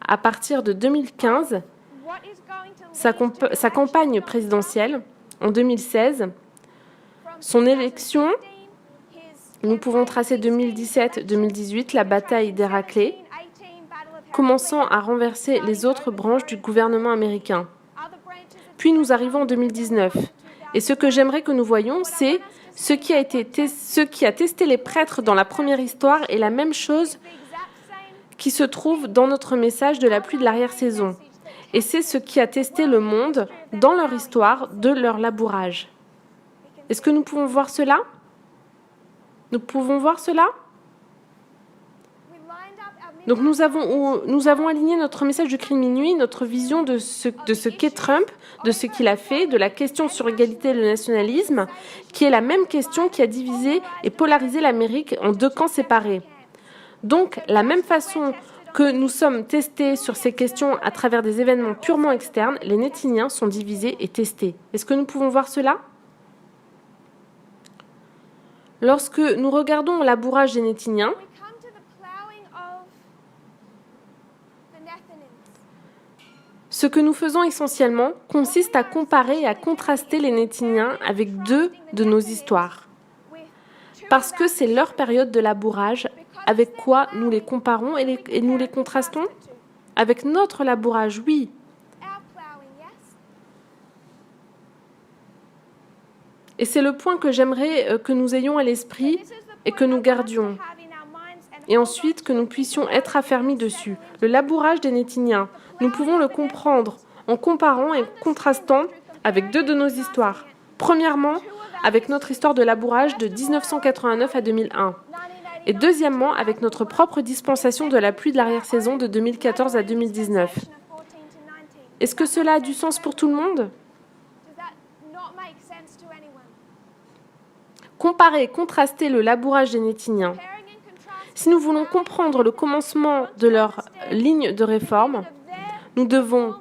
à partir de 2015. Sa campagne présidentielle en 2016, son élection, nous pouvons tracer 2017-2018, la bataille d'Héraklée, commençant à renverser les autres branches du gouvernement américain. Puis nous arrivons en 2019. Et ce que j'aimerais que nous voyions, c'est ce qui a testé les prêtres dans la première histoire est la même chose qui se trouve dans notre message de la pluie de l'arrière-saison. Et c'est ce qui a testé le monde dans leur histoire de leur labourage. Est-ce que nous pouvons voir cela ? Nous pouvons voir cela ? Donc nous avons aligné notre message du cri de minuit, notre vision de ce qu'est Trump, de ce qu'il a fait, de la question sur l'égalité et le nationalisme, qui est la même question qui a divisé et polarisé l'Amérique en deux camps séparés. Donc, la même façon que nous sommes testés sur ces questions à travers des événements purement externes, les Nétiniens sont divisés et testés. Est-ce que nous pouvons voir cela ? Lorsque nous regardons le labourage des Nétiniens, ce que nous faisons essentiellement consiste à comparer et à contraster les Nétiniens avec deux de nos histoires. Parce que c'est leur période de labourage, avec quoi nous les comparons et nous les contrastons ? Avec notre labourage, oui. Et c'est le point que j'aimerais que nous ayons à l'esprit et que nous gardions. Et ensuite, que nous puissions être affermis dessus. Le labourage des Nétiniens, nous pouvons le comprendre en comparant et contrastant avec deux de nos histoires. Premièrement, avec notre histoire de labourage de 1989 à 2001. Et deuxièmement, avec notre propre dispensation de la pluie de l'arrière-saison de 2014 à 2019. Est-ce que cela a du sens pour tout le monde ? Comparer et contraster le labourage des Nétiniens. Si nous voulons comprendre le commencement de leur ligne de réforme, nous devons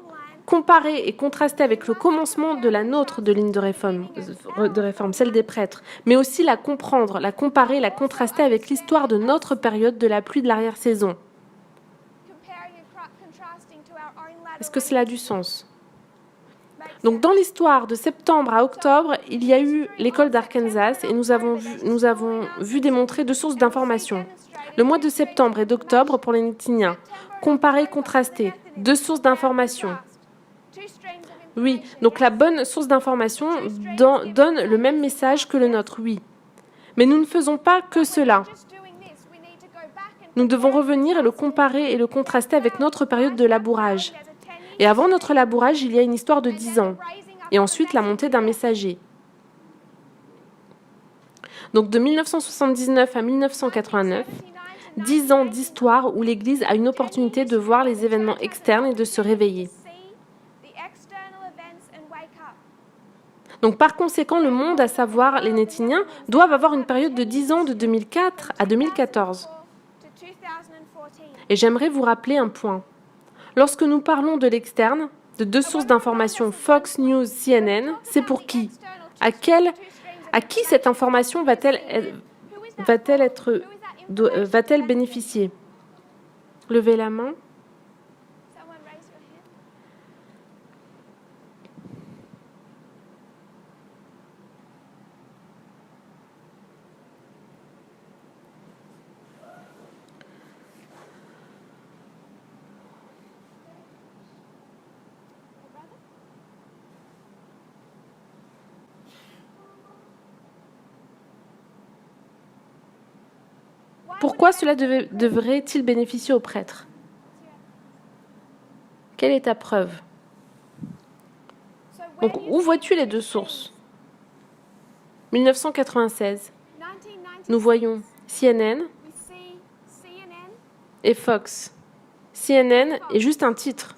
comparer et contraster avec le commencement de la nôtre de ligne de réforme, celle des prêtres, mais aussi la comprendre, la comparer, la contraster avec l'histoire de notre période de la pluie de l'arrière-saison. Est-ce que cela a du sens ? Donc, dans l'histoire de septembre à octobre, il y a eu l'école d'Arkansas et nous avons vu démontrer deux sources d'informations. Le mois de septembre et d'octobre pour les Nétiniens. Comparer, contraster. Deux sources d'informations. Oui, donc la bonne source d'information donne le même message que le nôtre, oui. Mais nous ne faisons pas que cela. Nous devons revenir et le comparer et le contraster avec notre période de labourage. Et avant notre labourage, il y a une histoire de 10 ans. Et ensuite, la montée d'un messager. Donc de 1979 à 1989, 10 ans d'histoire où l'Église a une opportunité de voir les événements externes et de se réveiller. Donc par conséquent, le monde, à savoir les Nétiniens, doivent avoir une période de 10 ans de 2004 à 2014. Et j'aimerais vous rappeler un point. Lorsque nous parlons de l'externe, de deux sources d'information, Fox News, CNN, c'est pour qui? À qui cette information va-t-elle bénéficier? Levez la main. Pourquoi cela devrait-il bénéficier aux prêtres? Quelle est ta preuve? Donc, où vois-tu les deux sources? 1996, nous voyons CNN et Fox. CNN est juste un titre.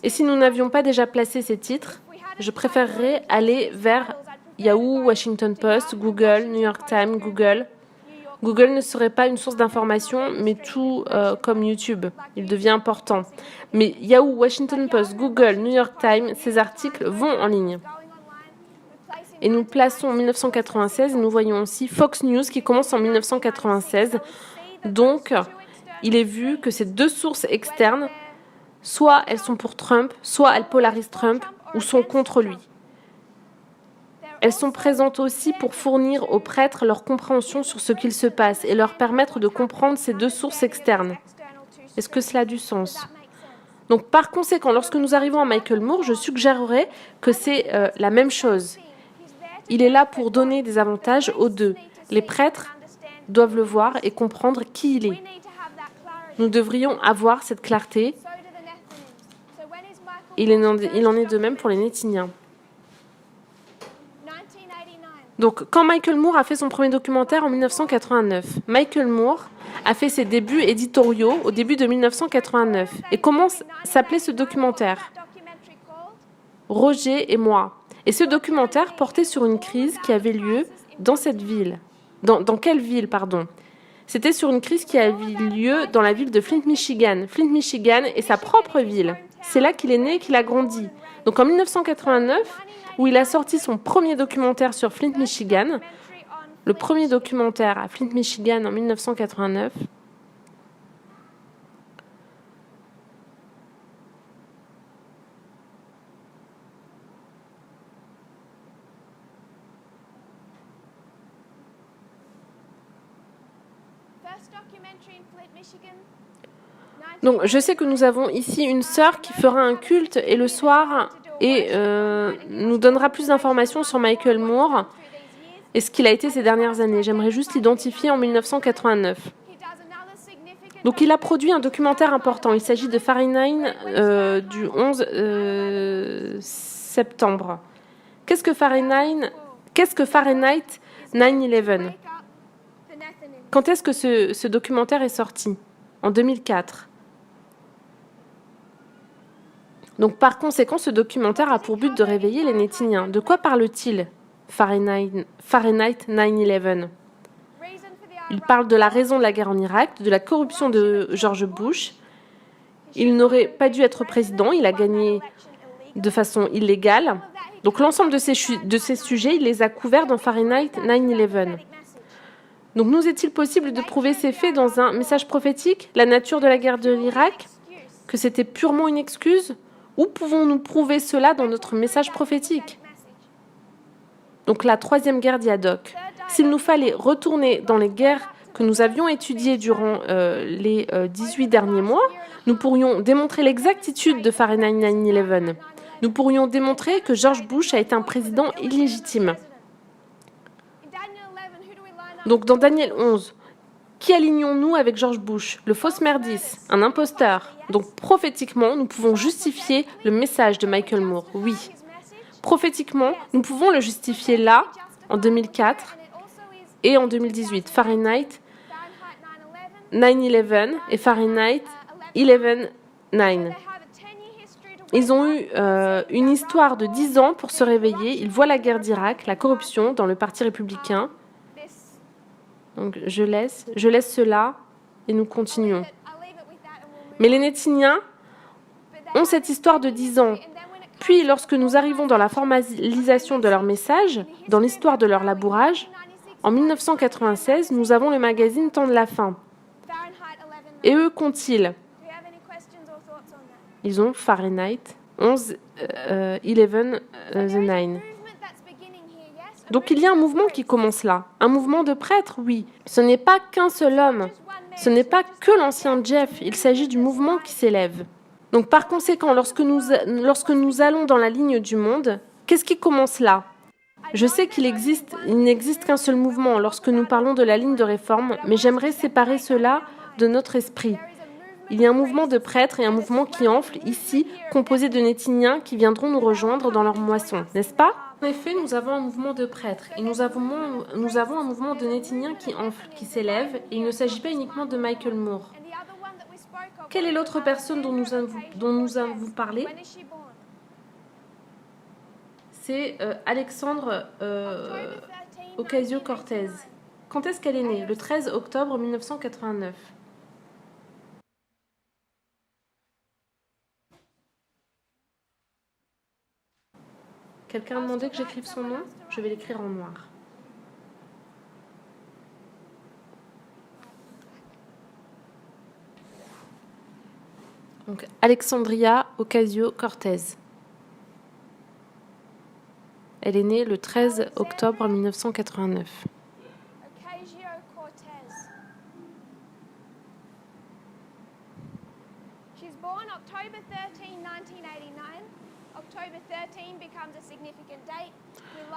Et si nous n'avions pas déjà placé ces titres, je préférerais aller vers Yahoo, Washington Post, Google, New York Times, Google. Google ne serait pas une source d'information, mais tout comme YouTube. Il devient important. Mais Yahoo, Washington Post, Google, New York Times, ces articles vont en ligne. Et nous plaçons 1996 et nous voyons aussi Fox News qui commence en 1996. Donc, il est vu que ces deux sources externes, soit elles sont pour Trump, soit elles polarisent Trump ou sont contre lui. Elles sont présentes aussi pour fournir aux prêtres leur compréhension sur ce qu'il se passe et leur permettre de comprendre ces deux sources externes. Est-ce que cela a du sens? Donc, par conséquent, lorsque nous arrivons à Michael Moore, je suggérerais que c'est la même chose. Il est là pour donner des avantages aux deux. Les prêtres doivent le voir et comprendre qui il est. Nous devrions avoir cette clarté. Il en est de même pour les Nétiniens. Donc, quand Michael Moore a fait son premier documentaire en 1989, Michael Moore a fait ses débuts éditoriaux au début de 1989. Et comment s'appelait ce documentaire? Roger et moi. Et ce documentaire portait sur une crise qui avait lieu dans cette ville. Dans quelle ville, pardon? C'était sur une crise qui avait lieu dans la ville de Flint, Michigan. Flint, Michigan est sa propre ville. C'est là qu'il est né et qu'il a grandi. Donc en 1989, où il a sorti son premier documentaire sur Flint, Michigan, le premier documentaire à Flint, Michigan en 1989, donc, je sais que nous avons ici une sœur qui fera un culte et le soir et nous donnera plus d'informations sur Michael Moore et ce qu'il a été ces dernières années. J'aimerais juste l'identifier en 1989. Donc, il a produit un documentaire important. Il s'agit de Fahrenheit du 11 septembre. Qu'est-ce que Fahrenheit 9/11? Quand est-ce que ce documentaire est sorti? En 2004. Donc, par conséquent, ce documentaire a pour but de réveiller les Nétiniens. De quoi parle-t-il, Fahrenheit 9/11? Il parle de la raison de la guerre en Irak, de la corruption de George Bush. Il n'aurait pas dû être président, il a gagné de façon illégale. Donc, l'ensemble de ces sujets, il les a couverts dans Fahrenheit 9/11. Donc, nous est-il possible de prouver ces faits dans un message prophétique? La nature de la guerre de l'Irak? Que c'était purement une excuse? Où pouvons-nous prouver cela dans notre message prophétique? Donc la troisième guerre d'Yadok. S'il nous fallait retourner dans les guerres que nous avions étudiées durant les 18 derniers mois, nous pourrions démontrer l'exactitude de Fahrenheit 9/11. Nous pourrions démontrer que George Bush a été un président illégitime. Donc dans Daniel 11, qui alignons-nous avec George Bush? Le fausse merdis, un imposteur. Donc prophétiquement, nous pouvons justifier le message de Michael Moore. Oui. Prophétiquement, nous pouvons le justifier là, en 2004. et en 2018, Fahrenheit 9/11 et Fahrenheit 11/9. Ils ont eu une histoire de 10 ans pour se réveiller. Ils voient la guerre d'Irak, la corruption dans le Parti républicain. Donc je laisse cela et nous continuons. Mais les Nétiniens ont cette histoire de 10 ans. Puis, lorsque nous arrivons dans la formalisation de leur message, dans l'histoire de leur labourage, en 1996, nous avons le magazine Temps de la Faim. Et eux qu'ont-ils ? Ils ont Fahrenheit 11/9. Donc il y a un mouvement qui commence là. Un mouvement de prêtres, oui. Ce n'est pas qu'un seul homme. Ce n'est pas que l'ancien Jeff. Il s'agit du mouvement qui s'élève. Donc par conséquent, lorsque nous allons dans la ligne du monde, qu'est-ce qui commence là ? Je sais qu'il n'existe qu'un seul mouvement lorsque nous parlons de la ligne de réforme, mais j'aimerais séparer cela de notre esprit. Il y a un mouvement de prêtres et un mouvement qui enfle, ici, composé de Nétiniens qui viendront nous rejoindre dans leur moisson, n'est-ce pas ? En effet, nous avons un mouvement de prêtres et nous avons un mouvement de Nétiniens qui enfle, qui s'élève, et il ne s'agit pas uniquement de Michael Moore. Quelle est l'autre personne dont nous avons parlé ? C'est Alexandre Ocasio-Cortez. Quand est-ce qu'elle est née ? Le 13 octobre 1989. Quelqu'un a demandé que j'écrive son nom ? Je vais l'écrire en noir. Donc, Alexandria Ocasio-Cortez. Elle est née le 13 octobre 1989.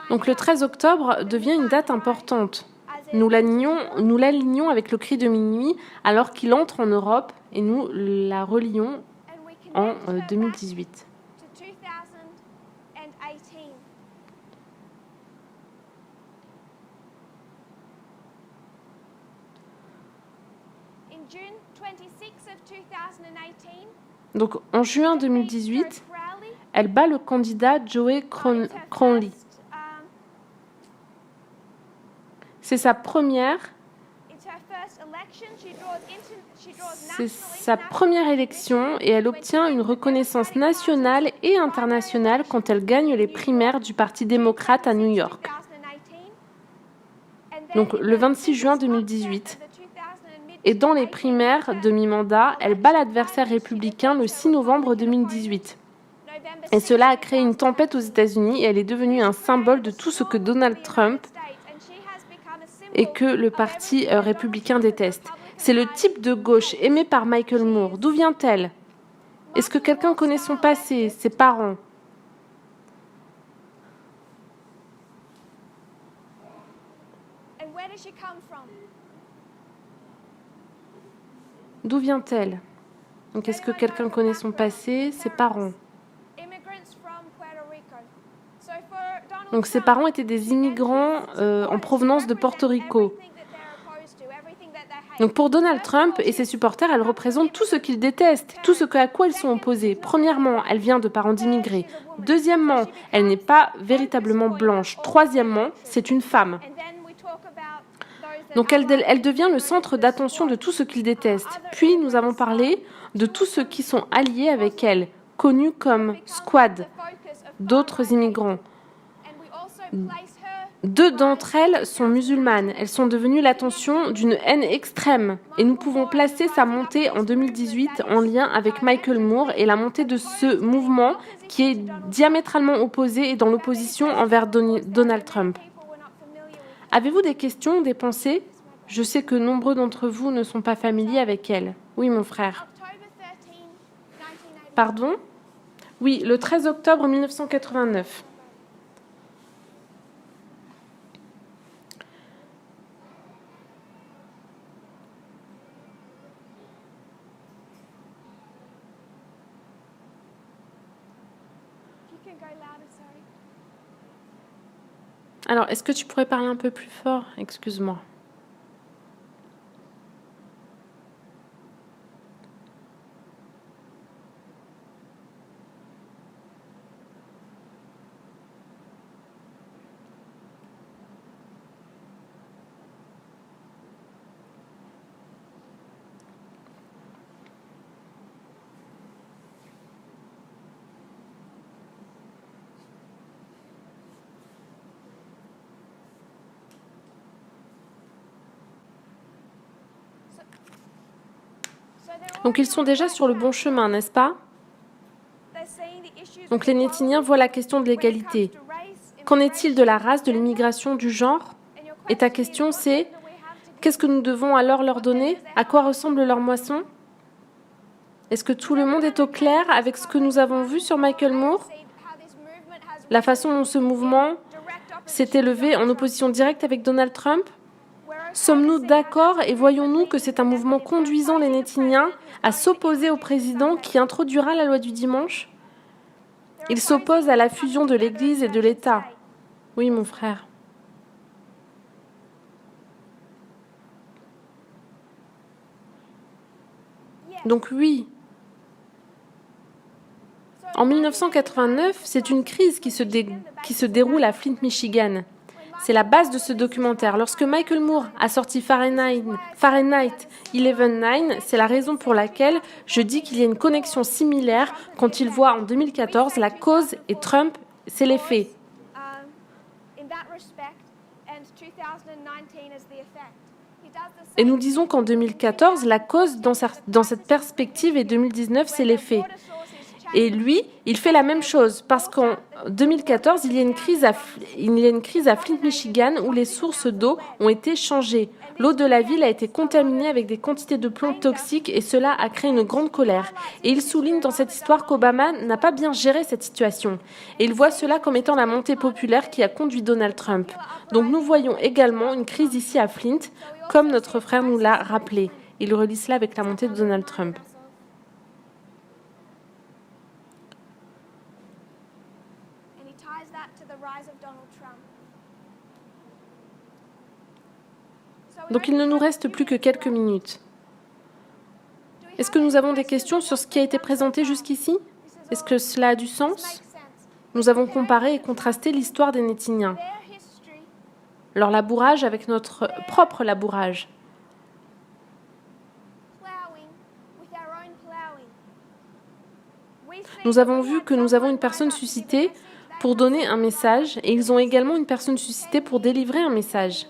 Donc le 13 octobre devient une date importante. Nous l'alignons avec le cri de minuit alors qu'il entre en Europe et nous la relions en 2018. Donc en juin 2018, elle bat le candidat Joe Crowley. C'est sa première élection et elle obtient une reconnaissance nationale et internationale quand elle gagne les primaires du Parti démocrate à New York. Donc le 26 juin 2018. Et dans les primaires de mi-mandat, elle bat l'adversaire républicain le 6 novembre 2018. Et cela a créé une tempête aux États-Unis et elle est devenue un symbole de tout ce que Donald Trump et que le parti républicain déteste. C'est le type de gauche aimé par Michael Moore. D'où vient-elle ? Est-ce que quelqu'un connaît son passé, ses parents ? D'où vient-elle ? Donc, est-ce que quelqu'un connaît son passé, ses parents ? Donc, ses parents étaient des immigrants en provenance de Porto Rico. Donc, pour Donald Trump et ses supporters, elle représente tout ce qu'ils détestent, tout ce à quoi ils sont opposés. Premièrement, elle vient de parents d'immigrés. Deuxièmement, elle n'est pas véritablement blanche. Troisièmement, c'est une femme. Donc elle devient le centre d'attention de tout ce qu'ils détestent. Puis nous avons parlé de tous ceux qui sont alliés avec elle, connus comme Squad, d'autres immigrants. 2 d'entre elles sont musulmanes. Elles sont devenues l'attention d'une haine extrême. Et nous pouvons placer sa montée en 2018 en lien avec Michael Moore et la montée de ce mouvement qui est diamétralement opposé et dans l'opposition envers Donald Trump. Avez-vous des questions, des pensées ? Je sais que nombreux d'entre vous ne sont pas familiers avec elle. Oui, mon frère. Pardon ? Oui, le 13 octobre 1989. Alors, est-ce que tu pourrais parler un peu plus fort? Excuse-moi. Donc, ils sont déjà sur le bon chemin, n'est-ce pas? Donc, les Nétiniens voient la question de l'égalité. Qu'en est-il de la race, de l'immigration, du genre? Et ta question, c'est qu'est-ce que nous devons alors leur donner? À quoi ressemble leur moisson? Est-ce que tout le monde est au clair avec ce que nous avons vu sur Michael Moore? La façon dont ce mouvement s'est élevé en opposition directe avec Donald Trump? Sommes-nous d'accord et voyons-nous que c'est un mouvement conduisant les Nétiniens à s'opposer au président qui introduira la loi du dimanche? Ils s'opposent à la fusion de l'Église et de l'État. Oui, mon frère. Donc oui. En 1989, c'est une crise qui se déroule à Flint, Michigan. C'est la base de ce documentaire. Lorsque Michael Moore a sorti Fahrenheit 11/9, c'est la raison pour laquelle je dis qu'il y a une connexion similaire quand il voit en 2014 la cause et Trump, c'est les faits. Et nous disons qu'en 2014, la cause dans cette perspective et 2019, c'est les faits. Et lui, il fait la même chose parce qu'en 2014, il y a une crise à Flint, Michigan, où les sources d'eau ont été changées. L'eau de la ville a été contaminée avec des quantités de plomb toxiques et cela a créé une grande colère. Et il souligne dans cette histoire qu'Obama n'a pas bien géré cette situation. Et il voit cela comme étant la montée populaire qui a conduit Donald Trump. Donc nous voyons également une crise ici à Flint, comme notre frère nous l'a rappelé. Il relie cela avec la montée de Donald Trump. Donc il ne nous reste plus que quelques minutes. Est-ce que nous avons des questions sur ce qui a été présenté jusqu'ici? Est-ce que cela a du sens? Nous avons comparé et contrasté l'histoire des Nétiniens, leur labourage avec notre propre labourage. Nous avons vu que nous avons une personne suscitée pour donner un message et ils ont également une personne suscitée pour délivrer un message.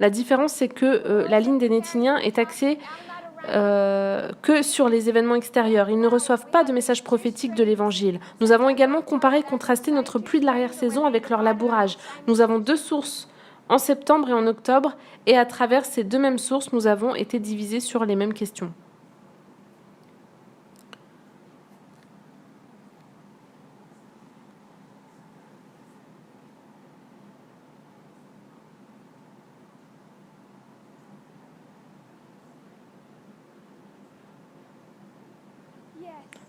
La différence, c'est que la ligne des Nétiniens est axée que sur les événements extérieurs. Ils ne reçoivent pas de message prophétique de l'Évangile. Nous avons également comparé et contrasté notre pluie de l'arrière-saison avec leur labourage. Nous avons deux sources, en septembre et en octobre, et à travers ces deux mêmes sources, nous avons été divisés sur les mêmes questions.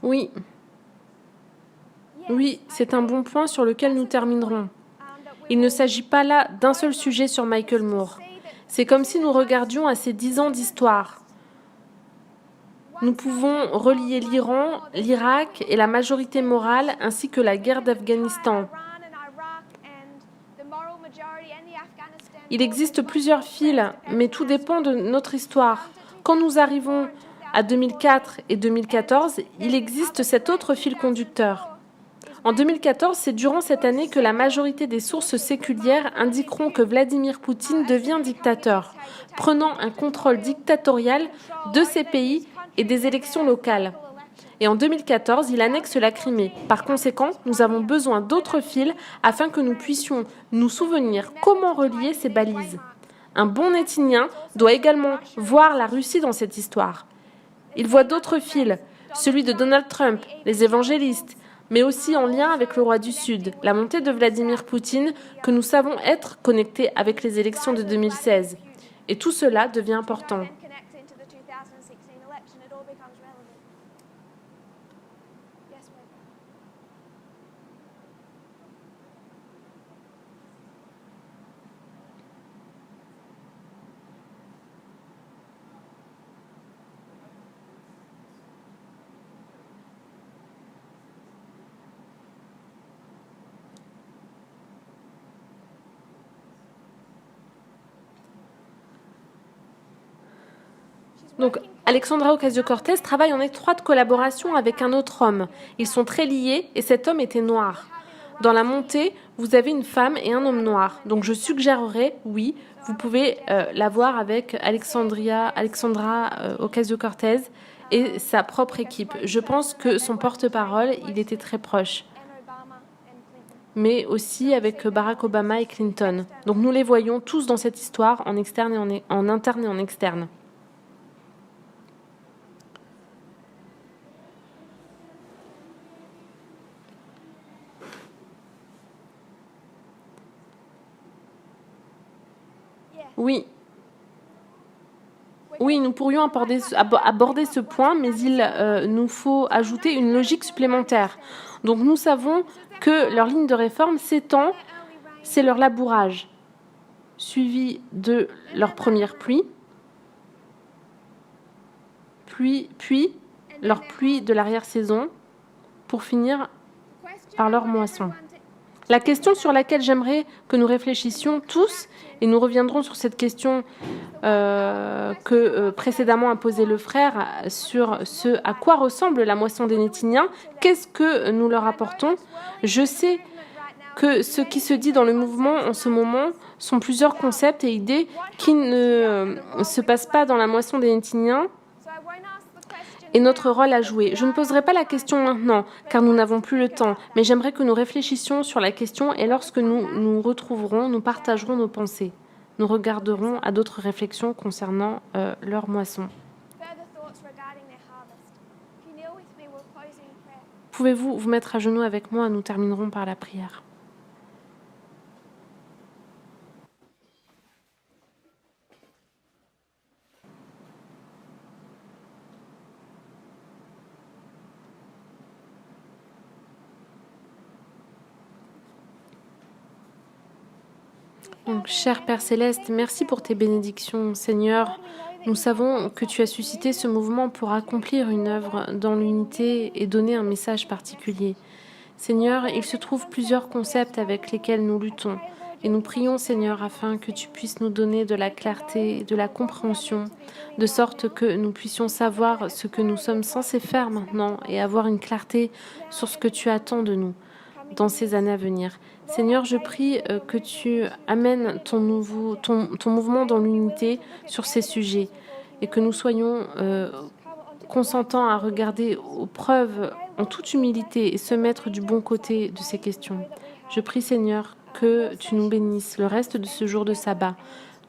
Oui. Oui, c'est un bon point sur lequel nous terminerons. Il ne s'agit pas là d'un seul sujet sur Michael Moore. C'est comme si nous regardions à ces 10 ans d'histoire. Nous pouvons relier l'Iran, l'Irak et la majorité morale ainsi que la guerre d'Afghanistan. Il existe plusieurs fils, mais tout dépend de notre histoire. Quand nous arrivons à 2004 et 2014, il existe cet autre fil conducteur. En 2014, c'est durant cette année que la majorité des sources séculières indiqueront que Vladimir Poutine devient dictateur, prenant un contrôle dictatorial de ces pays et des élections locales. Et en 2014, il annexe la Crimée. Par conséquent, nous avons besoin d'autres fils afin que nous puissions nous souvenir comment relier ces balises. Un bon Nétinien doit également voir la Russie dans cette histoire. Il voit d'autres fils, celui de Donald Trump, les évangélistes, mais aussi en lien avec le roi du Sud, la montée de Vladimir Poutine, que nous savons être connectés avec les élections de 2016. Et tout cela devient important. Donc, Alexandra Ocasio-Cortez travaille en étroite collaboration avec un autre homme. Ils sont très liés et cet homme était noir. Dans la montée, vous avez une femme et un homme noir. Donc, je suggérerais, oui, vous pouvez la voir avec Alexandra Ocasio-Cortez et sa propre équipe. Je pense que son porte-parole, il était très proche. Mais aussi avec Barack Obama et Clinton. Donc nous les voyons tous dans cette histoire, en interne et en externe. Oui, nous pourrions aborder ce point, mais il nous faut ajouter une logique supplémentaire. Donc nous savons que leur ligne de réforme s'étend, c'est leur labourage, suivi de leur première pluie, puis leur pluie de l'arrière-saison, pour finir par leur moisson. La question sur laquelle j'aimerais que nous réfléchissions tous, et nous reviendrons sur cette question que précédemment a posée le frère, sur ce à quoi ressemble la moisson des Nétiniens, qu'est-ce que nous leur apportons. Je sais que ce qui se dit dans le mouvement en ce moment sont plusieurs concepts et idées qui ne se passent pas dans la moisson des Nétiniens, et notre rôle à jouer. Je ne poserai pas la question maintenant, car nous n'avons plus le temps, mais j'aimerais que nous réfléchissions sur la question et lorsque nous nous retrouverons, nous partagerons nos pensées. Nous regarderons à d'autres réflexions concernant leur moisson. Pouvez-vous vous mettre à genoux avec moi? Nous terminerons par la prière. Donc, cher Père Céleste, merci pour tes bénédictions, Seigneur. Nous savons que tu as suscité ce mouvement pour accomplir une œuvre dans l'unité et donner un message particulier. Seigneur, il se trouve plusieurs concepts avec lesquels nous luttons. Et nous prions, Seigneur, afin que tu puisses nous donner de la clarté, de la compréhension, de sorte que nous puissions savoir ce que nous sommes censés faire maintenant et avoir une clarté sur ce que tu attends de nous dans ces années à venir. Seigneur, je prie que tu amènes ton mouvement dans l'unité sur ces sujets et que nous soyons consentants à regarder aux preuves en toute humilité et se mettre du bon côté de ces questions. Je prie, Seigneur, que tu nous bénisses le reste de ce jour de sabbat.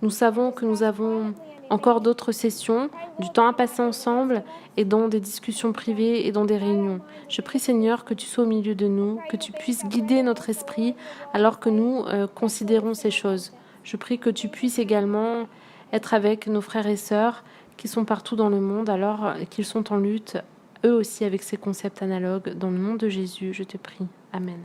Nous savons que nous avons encore d'autres sessions, du temps à passer ensemble et dans des discussions privées et dans des réunions. Je prie, Seigneur, que tu sois au milieu de nous, que tu puisses guider notre esprit alors que nous considérons ces choses. Je prie que tu puisses également être avec nos frères et sœurs qui sont partout dans le monde alors qu'ils sont en lutte, eux aussi avec ces concepts analogues. Dans le nom de Jésus, je te prie. Amen.